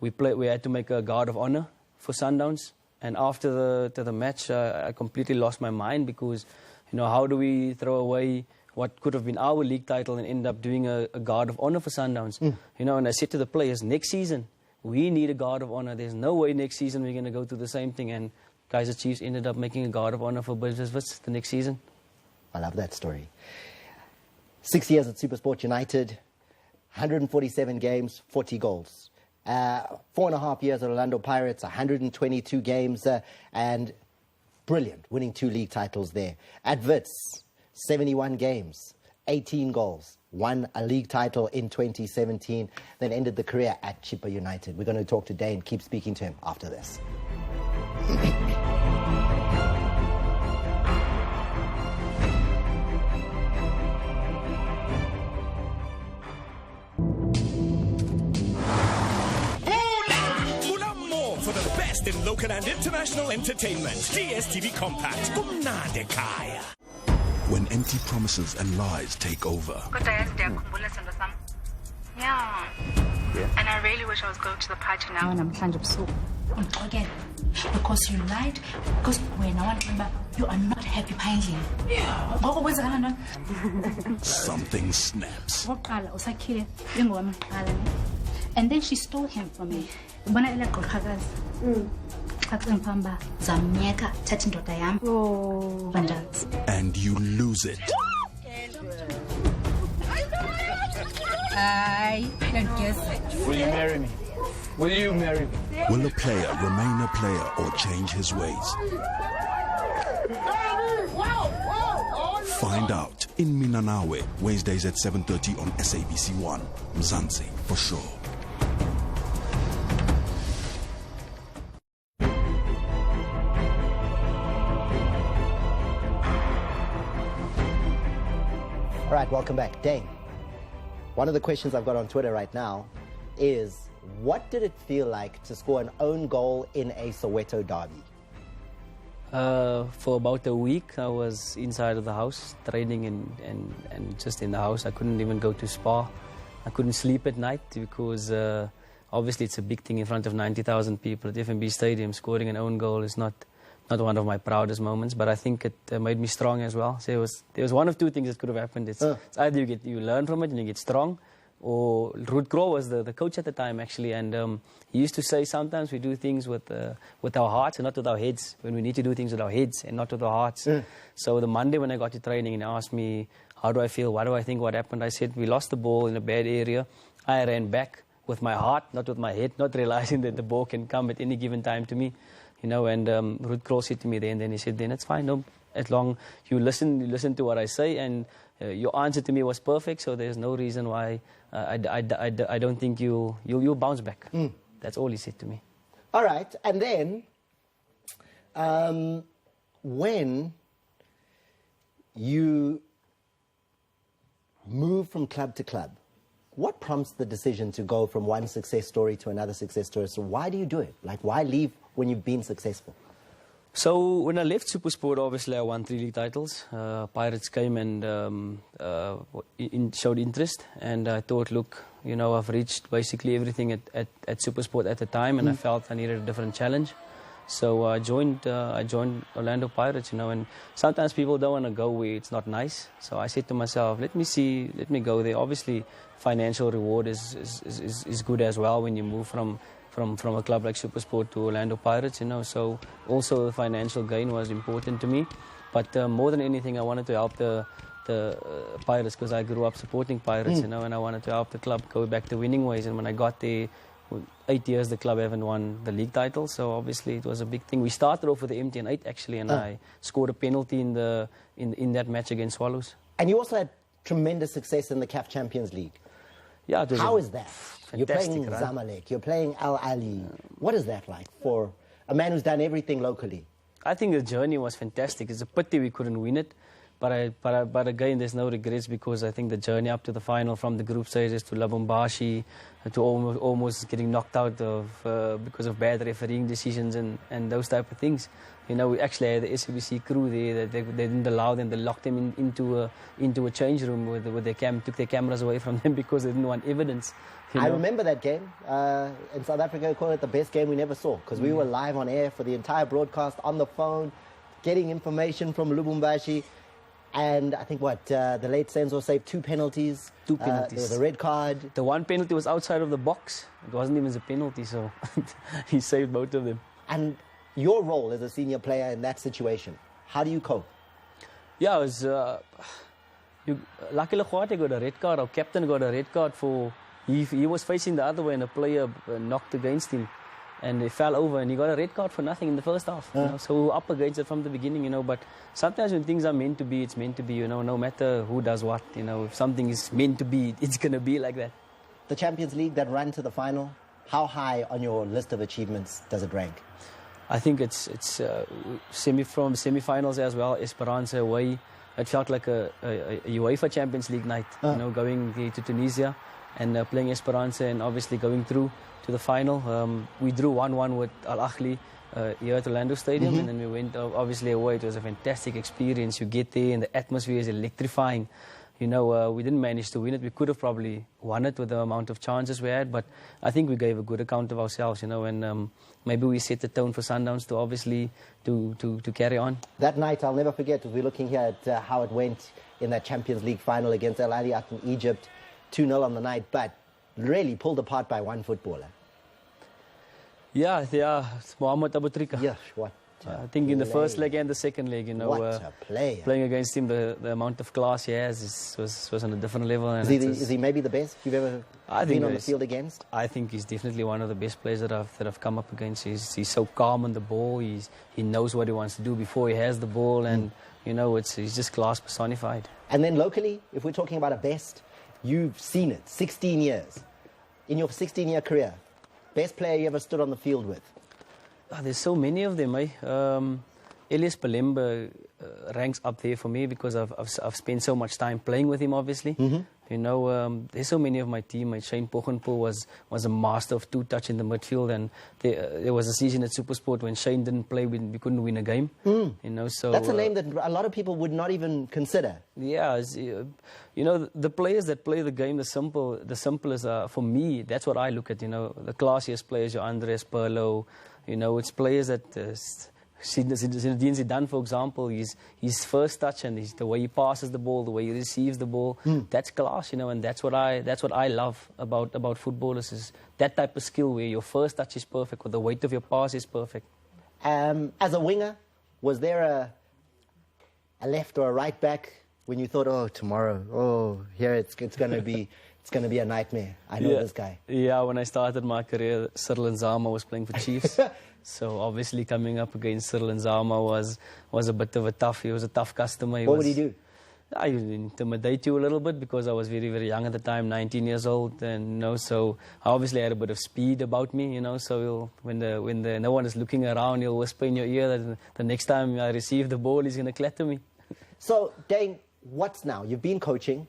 we had to make a guard of honor for Sundowns. And after the match, I completely lost my mind, because, you know, how do we throw away what could have been our league title and end up doing a guard of honor for Sundowns? You know, and I said to the players, next season we need a guard of honor. There's no way next season we're going to go through the same thing. And Kaizer Chiefs ended up making a guard of honor for Business Wits the next season. I love that story. 6 years at SuperSport United, 147 games, 40 goals. 4.5 years at Orlando Pirates, 122 games, and brilliant, winning 2 league titles there. At Wits, 71 games, 18 goals, won a league title in 2017, then ended the career at Chippa United. We're going to talk to Dane, keep speaking to him after this. In local and international entertainment, DSTV Compact, kumnandi ekhaya. When empty promises and lies take over. Yeah. And I really wish I was going to the party now. Again, because you lied, because when I remember, you are not happy paying. Yeah. Something snaps. And then she stole him from me. And you lose it. I don't guess it. Will you marry me? Will you marry me? Will a player remain a player or change his ways? Find out in Minanawe, Wednesdays at 7:30 on SABC 1. Mzansi, for sure. All right, welcome back. Dane, one of the questions I've got on Twitter right now is, what did it feel like to score an own goal in a Soweto derby? For about a week, I was inside of the house, training and just in the house. I couldn't even go to spa. I couldn't sleep at night because obviously it's a big thing in front of 90,000 people at FNB Stadium. Scoring an own goal is not one of my proudest moments, but I think it made me strong as well. So there was one of two things that could have happened. It's either you learn from it and you get strong, or Ruud Krol was the coach at the time, actually, and he used to say sometimes we do things with our hearts and not with our heads, when we need to do things with our heads and not with our hearts. So the Monday when I got to training and he asked me, how do I feel, what do I think, what happened, I said, we lost the ball in a bad area. I ran back with my heart, not with my head, not realizing that the ball can come at any given time to me. You know, and Ruud Krol said to me there, and then he said, then it's fine, no, as long you listen to what I say, and your answer to me was perfect, so there's no reason why I don't think you'll bounce back. That's all he said to me. All right, and then when you move from club to club, what prompts the decision to go from one success story to another success story? So why do you do it? Like, why leave when you've been successful? So when I left SuperSport, obviously I won 3 league titles. Pirates came and showed interest, and I thought, look, you know, I've reached basically everything at SuperSport at the time, and I felt I needed a different challenge. So I joined Orlando Pirates, you know, and sometimes people don't want to go where it's not nice. So I said to myself, let me go there. Obviously, financial reward is good as well when you move from a club like SuperSport to Orlando Pirates, you know. So also the financial gain was important to me. But more than anything, I wanted to help the Pirates, because I grew up supporting Pirates, you know, and I wanted to help the club go back to winning ways. And when I got there, 8 years the club haven't won the league title, so obviously it was a big thing. We started off with the empty and 8 actually, and I scored a penalty in that match against Swallows. And you also had tremendous success in the CAF Champions League. Yeah, it was How is that? You're playing fantastic, right? Zamalek, you're playing Al Ali. What is that like for a man who's done everything locally? I think the journey was fantastic. It's a pity we couldn't win it. But again, there's no regrets because I think the journey up to the final, from the group stages to Lubumbashi, to almost getting knocked out of because of bad refereeing decisions and those type of things. You know, we actually had the SABC crew there. They didn't allow them. They locked them into a change room with took their cameras away from them because they didn't want evidence. I remember that game. In South Africa, we call it the best game we never saw because we were live on air for the entire broadcast, on the phone, getting information from Lubumbashi. And I think the late Senzo saved 2 penalties. 2 penalties. There was a red card. The one penalty was outside of the box. It wasn't even a penalty, so he saved both of them. And your role as a senior player in that situation, how do you cope? Yeah, it was... luckily, got a red card. Our captain got a red card for... He was facing the other way and a player knocked against him. And he fell over and he got a red card for nothing in the first half. You know? So we were up against it from the beginning, you know. But sometimes when things are meant to be, it's meant to be, you know, no matter who does what. You know, if something is meant to be, it's going to be like that. The Champions League, that run to the final, how high on your list of achievements does it rank? I think it's from semi-finals as well, Esperance away. It felt like a UEFA Champions League night, you know, going to Tunisia and playing Esperance and obviously going through to the final. We drew 1-1 with Al Ahly here at Orlando Stadium, and then we went obviously away. It was a fantastic experience. You get there and the atmosphere is electrifying. You know, we didn't manage to win it. We could have probably won it with the amount of chances we had, but I think we gave a good account of ourselves, you know, and maybe we set the tone for Sundowns to obviously to carry on. That night, I'll never forget, we're looking here at how it went in that Champions League final against Al Ahly out in Egypt, 2-0 on the night, but really pulled apart by one footballer. Yeah, it's Mohamed Abu Trika. Yeah, what? I think in the first leg and the second leg, you know, what a player. Playing against him, the amount of class he has was on a different level. And is he maybe the best you've ever been on the field against? I think he's definitely one of the best players that I've come up against. He's so calm on the ball. He knows what he wants to do before he has the ball, and you know, he's just class personified. And then locally, if we're talking about a best, you've seen it, 16 years. In your 16-year career, best player you ever stood on the field with? There's so many of them, eh? Elias Palemba ranks up there for me because I've spent so much time playing with him, obviously. You know, there's so many of my teammates. Shane Poggenpoel was a master of two-touch in the midfield, and there was a season at SuperSport when Shane didn't play, we couldn't win a game. You know, so that's a name that a lot of people would not even consider. Yeah, you know, the players that play the game, the simplest for me. That's what I look at. You know, the classiest players, your Andres Pirlo. You know, it's players that. Zinedine Zidane, for example, his first touch and the way he passes the ball, the way he receives the ball, that's class, you know, and that's what I love about footballers, is that type of skill where your first touch is perfect or the weight of your pass is perfect. As a winger, was there a left or a right back when you thought, oh, tomorrow, here it's going to be a nightmare? I know this guy. Yeah, when I started my career, Cyril Nzama was playing for Chiefs. So obviously coming up against Cyril Nzama was a bit of a tough. He was a tough customer. What would he do? I would intimidate you a little bit because I was very, very young at the time, 19 years old, and you know, so I obviously had a bit of speed about me, you know. So when no one is looking around, he'll whisper in your ear that the next time I receive the ball, he's going to clatter me. So Dane, what's now? You've been coaching,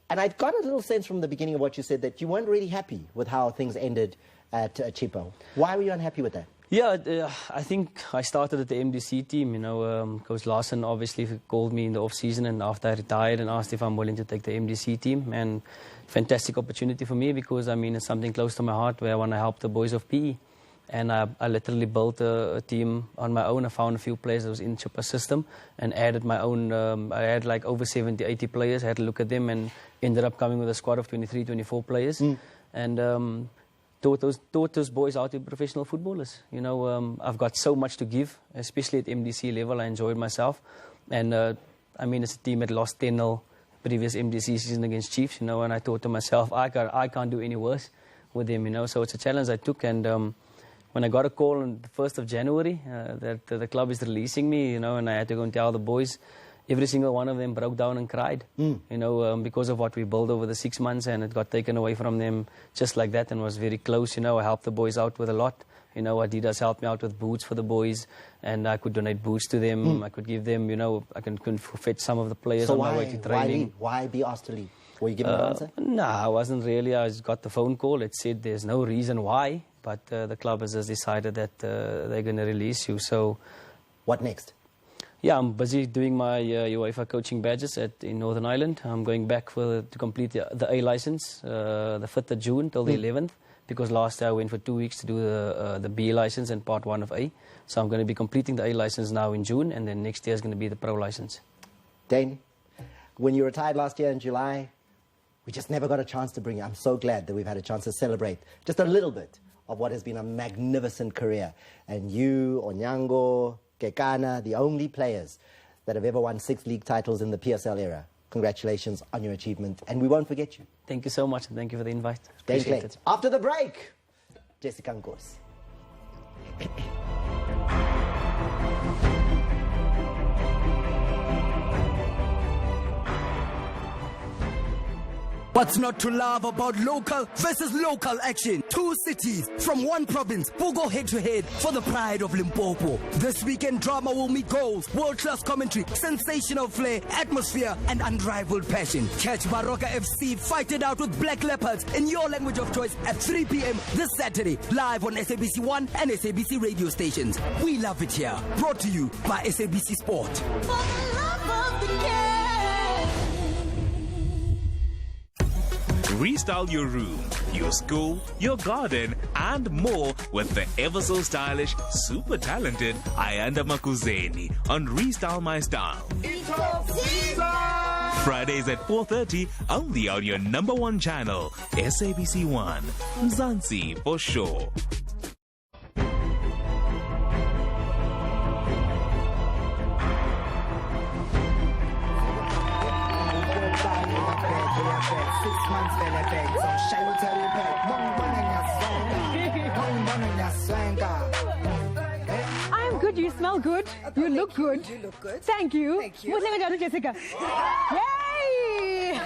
and I got a little sense from the beginning of what you said that you weren't really happy with how things ended at Chippo. Why were you unhappy with that? Yeah, I think I started at the MDC team. You know, Coach Larson obviously called me in the off-season and after I retired and asked if I'm willing to take the MDC team. And fantastic opportunity for me because, I mean, it's something close to my heart where I want to help the boys of PE. And I literally built a team on my own. I found a few players that was in Chippa's system and added my own. I had like over 70, 80 players. I had to look at them and ended up coming with a squad of 23, 24 players. And taught those boys how to be professional footballers. You know, I've got so much to give, especially at MDC level. I enjoyed myself. And, I mean, it's a team that lost 10-0 previous MDC season against Chiefs, you know, and I thought to myself, I can't do any worse with them, you know. So it's a challenge I took. And when I got a call on the 1st of January that the club is releasing me, you know, and I had to go and tell the boys, every single one of them broke down and cried, you know, because of what we built over the 6 months, and it got taken away from them just like that, and was very close. You know, I helped the boys out with a lot. You know, Adidas helped me out with boots for the boys, and I could donate boots to them. I could give them, you know, I can fetch some of the players on my way to training. Why be asked to leave? Were you given an answer? No, I wasn't really. I just got the phone call. It said there's no reason why, but the club has just decided that they're going to release you. So, what next? Yeah, I'm busy doing my UEFA coaching badges in Northern Ireland. I'm going back to complete the A license, the 5th of June till the 11th. Because last year I went for 2 weeks to do the B license and part 1 of A. So I'm going to be completing the A license now in June, and then next year is going to be the Pro license. Dane, when you retired last year in July, we just never got a chance to bring you. I'm so glad that we've had a chance to celebrate just a little bit of what has been a magnificent career. And you, Onyango, Kekana, the only players that have ever won 6 league titles in the PSL era. Congratulations on your achievement, and we won't forget you. Thank you so much, and thank you for the invite. Appreciate it. After the break, Jessica Nkosi. What's not to love about local versus local action? 2 cities from 1 province will go head-to-head for the pride of Limpopo. This weekend drama will meet goals, world-class commentary, sensational flair, atmosphere, and unrivaled passion. Catch Baroka FC fight it out with Black Leopards in your language of choice at 3 p.m. this Saturday, live on SABC 1 and SABC radio stations. We love it here. Brought to you by SABC Sport. For the love of the game. Restyle your room, your school, your garden, and more with the ever so stylish, super talented Ayanda Makuzeni on Restyle My Style. Fridays at 4:30, only on your #1 channel, SABC 1. Mzansi for sure. I'm good. You smell good. You look good. You look good. Thank you. Thank you. What's name is Jessica? Yay!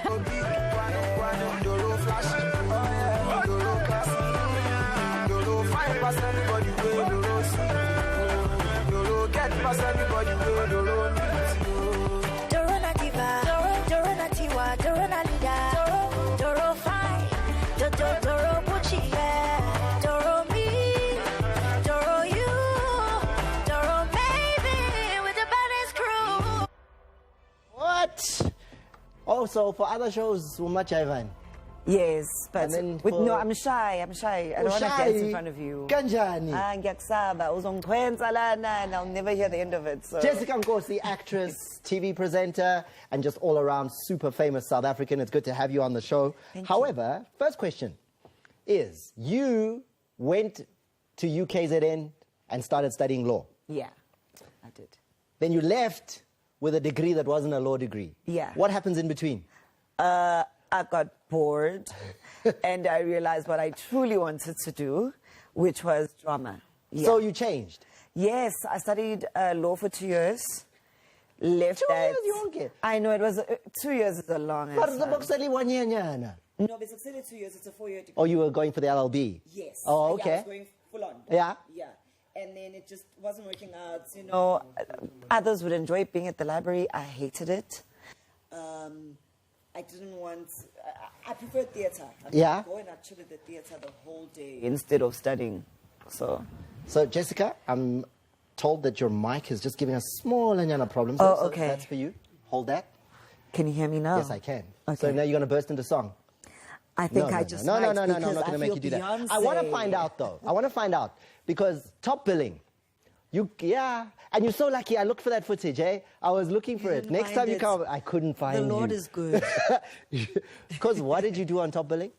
What? Oh, so for other shows, much Ivan. Yes, but then no, I'm shy. I'm shy. I don't want to dance in front of you. Kanjani? Ngiyakusaba, uzongikwenza lana, and I'll never hear the end of it. So. Jessica Nkosi, actress, TV presenter, and just all around super famous South African. It's good to have you on the show. However, first question is, you went to UKZN and started studying law. Yeah, I did. Then you left with a degree that wasn't a law degree. Yeah. What happens in between? I got bored and I realized what I truly wanted to do, which was drama. Yeah. So you changed? Yes, I studied law for 2 years. Left 2 that. years, you okay? I know, it was 2 years is a long But time. the book's only 1 year, nyana. No, but it's only 2 years. It's a 4-year degree. Oh, you were going for the LLB? Yes. Oh, Yeah, okay. I was going full on. Yeah. Yeah. And then it just wasn't working out. You know, others would enjoy being at the library. I hated it. I didn't want. I preferred theatre. Yeah. Go and chill at the theatre the whole day instead of studying. So Jessica, I'm told that your mic is just giving us small anyana problems. Oh, so okay. That's for you. Hold that. Can you hear me now? Yes, I can. Okay. So now you're going to burst into song. I think No, I no, just no, might no, no, no, I'm because not going to I make feel you do that. Beyonce. I want to find out, though. I want to find out. Because top billing, and you're so lucky. I looked for that footage, eh? I was looking for it. Next time you come, I couldn't find you. The Lord is good. Because what did you do on top billing?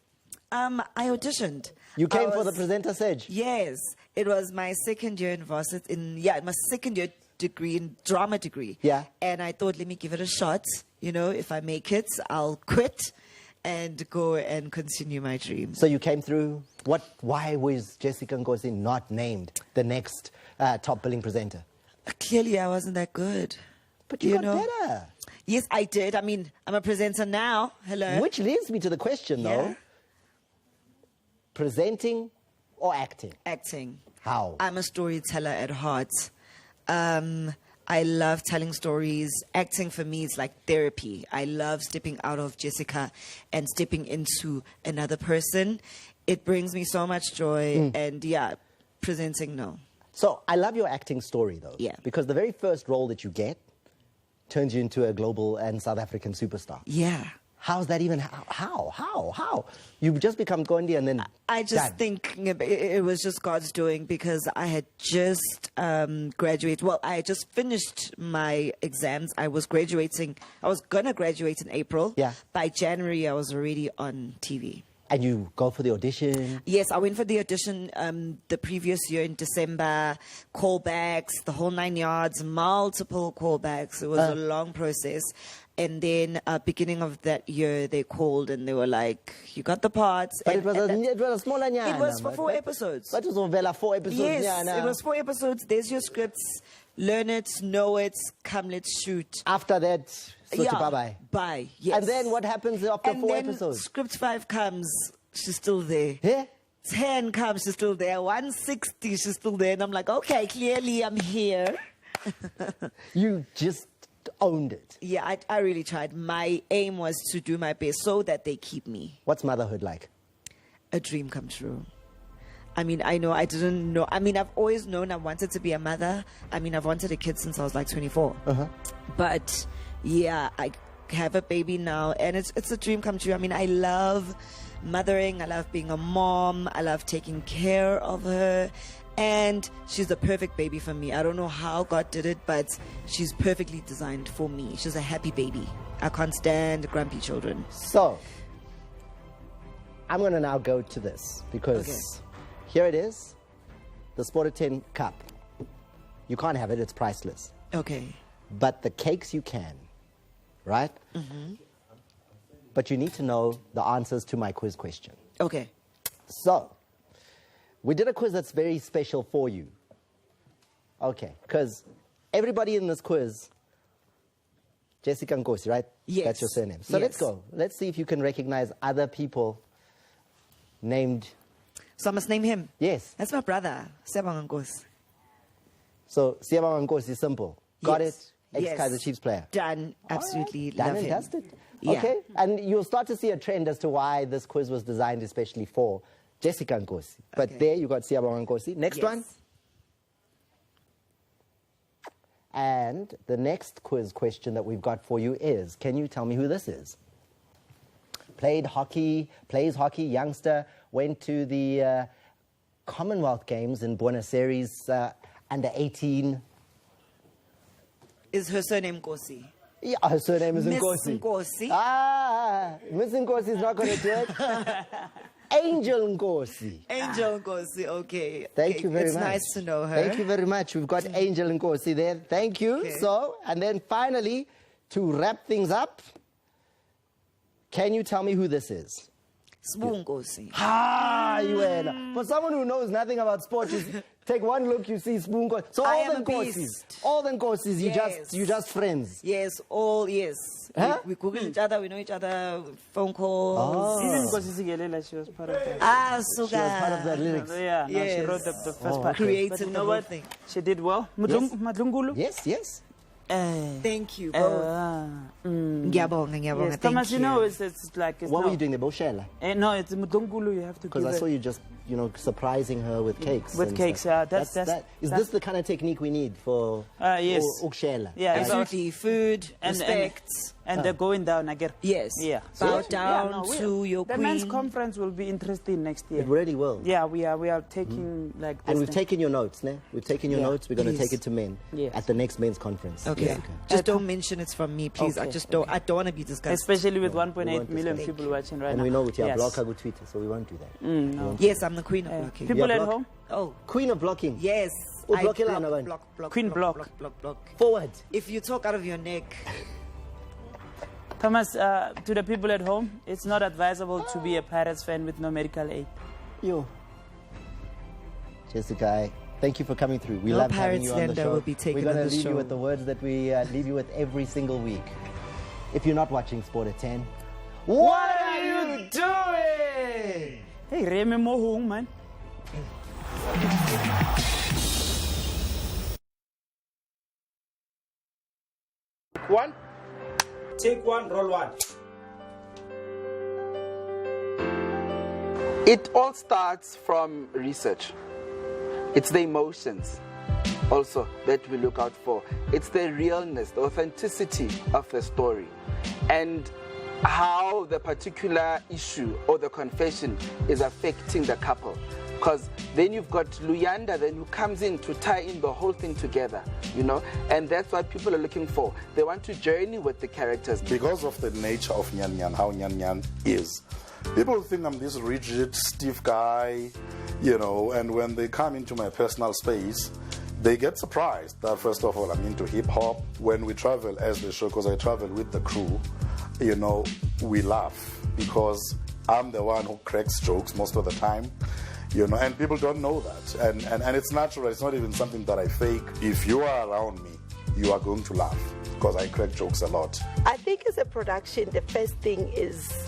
I auditioned. You came for the presenter Sedge? Yes. It was my second year in varsity, my second year degree in drama degree. Yeah. And I thought, let me give it a shot. You know, if I make it, I'll quit and go and continue my dreams. So you came through. Why was Jessica Nkosi not named the next top billing presenter? Clearly, I wasn't that good. But you got better. Yes, I did. I mean, I'm a presenter now. Hello. Which leads me to the question, though. Presenting or acting? Acting. How? I'm a storyteller at heart. I love telling stories. Acting for me is like therapy. I love stepping out of Jessica and stepping into another person. It brings me so much joy. And yeah, presenting, no. So I love your acting story, though. Yeah. Because the very first role that you get turns you into a global and South African superstar. Yeah. How's that even? How? You just become Gondi and then I just think it was just God's doing, because I had just graduated. Well, I had just finished my exams. I was graduating. I was going to graduate in April. Yeah. By January, I was already on TV. And you go for the audition? Yes, I went for the audition the previous year in December. Callbacks, the whole 9 yards, multiple callbacks. It was a long process. And then beginning of that year, they called and they were like, you got the parts. But it was a smaller nyana. It was for 4 episodes. But it was 4 episodes. Yes, nyana. it was 4 episodes. There's your scripts. Learn it, know it, come, let's shoot. After that, bye-bye. Bye, yes. And then what happens after 4 episodes? Script 5 comes, she's still there. Yeah? 10 comes, she's still there. 160, she's still there. And I'm like, okay, clearly I'm here. You just owned it. Yeah, I really tried. My aim was to do my best so that they keep me. What's motherhood like? A dream come true. I mean, I didn't know. I mean, I've always known I wanted to be a mother. I mean, I've wanted a kid since I was like 24. But yeah, I have a baby now, and it's a dream come true. I mean, I love mothering. I love being a mom. I love taking care of her. And she's the perfect baby for me. I don't know how God did it, but she's perfectly designed for me. She's a happy baby. I can't stand grumpy children. So, I'm going to now go to this, because here it is, the Sport 10 Cup. You can't have it, it's priceless. Okay. But the cakes you can, right? But you need to know the answers to my quiz question. Okay. So, we did a quiz that's very special for you. Okay, because everybody in this quiz, Jessica Nkosi, right? Yes. That's your surname. So let's go. Let's see if you can recognize other people named. So I must name him? Yes. That's my brother, Siyabonga Nkosi. So Siyabonga Nkosi is simple. Got it? Ex-Kaizer Chiefs player. Done. Absolutely Done love and him. dusted. Yeah. Okay, and you'll start to see a trend as to why this quiz was designed especially for Jessica Nkosi. But there you got Siyabonga Nkosi. Next one. And the next quiz question that we've got for you is, can you tell me who this is? Plays hockey, youngster, went to the Commonwealth Games in Buenos Aires, under 18. Is her surname Nkosi? Yeah, her surname is Miss Nkosi. Nkosi. Miss Nkosi is not going to do it. Angel Nkosi. Angel Nkosi, okay. Thank you very much. It's much. nice to know her. Thank you very much. We've got Angel Nkosi there. Thank you. Okay. So, and then finally, to wrap things up, can you tell me who this is? Sbu Nkosi. For someone who knows nothing about sport, just take one look, you see Sbu Nkosi. So all the Nkosis, you just friends. Yes, Huh? We Google each other, we know each other, phone calls. Even Nkosi, she was part of that. Suga. She was part of that lyrics. Yeah, no, she wrote the first part. Created but you the know whole what? thing. She did well. Madlungulu? Yes. Thank you both. Ngiyabonga, Yes, thank Thomas, you. you know, it's like... What were you doing there, Boshela? No, it's Mudungulu, you have to give Because I saw you just, surprising her with cakes. With cakes, stuff. Is this the kind of technique we need for yes. Ukshela? Yeah, absolutely. Food, respect. And they're going down again. Yes. Yeah. Bow down to your the queen. men's conference will be interesting next year. It really will. Yeah, we are taking like this. And we've taken your notes, ne? We've taken your notes. We're going to take it to men Yes. at the next men's conference. Okay. Just don't mention it's from me, please. Okay. I don't want to be discussed. Especially with 1.8 million people watching right now. And we know with your yes. blocker with Twitter, so we won't do that. No. Yes, I'm the queen of blocking. People at home? Oh. Queen of blocking? Yes. Block. Queen block. Forward. If you talk out of your neck. Thomas, to the people at home, it's not advisable to be a Pirates fan with no medical aid. Jessica, Thank you for coming through. We No love having Pirates you on the Lander show. will be taken We're on going to the leave you show. with the words that we leave you with every single week. If you're not watching Sport at 10, what are you doing? Hey, Remy Mohung, man. One. Take one, roll one. It all starts from research. It's the emotions also that we look out for. It's the realness, the authenticity of the story, and how the particular issue or the confession is affecting the couple. Because then you've got Luyanda then who comes in to tie in the whole thing together, you know, and that's what people are looking for. They want to journey with the characters. Because of the nature of Nyan Nyan, how Nyan Nyan is, people think I'm this rigid, stiff guy, you know, and when they come into my personal space, they get surprised that, first of all, I'm into hip-hop. When we travel as the show, because I travel with the crew, you know, we laugh because I'm the one who cracks jokes most of the time. You know, and people don't know that. And it's natural. It's not even something that I fake. If you are around me, you are going to laugh because I crack jokes a lot. I think as a production, the first thing is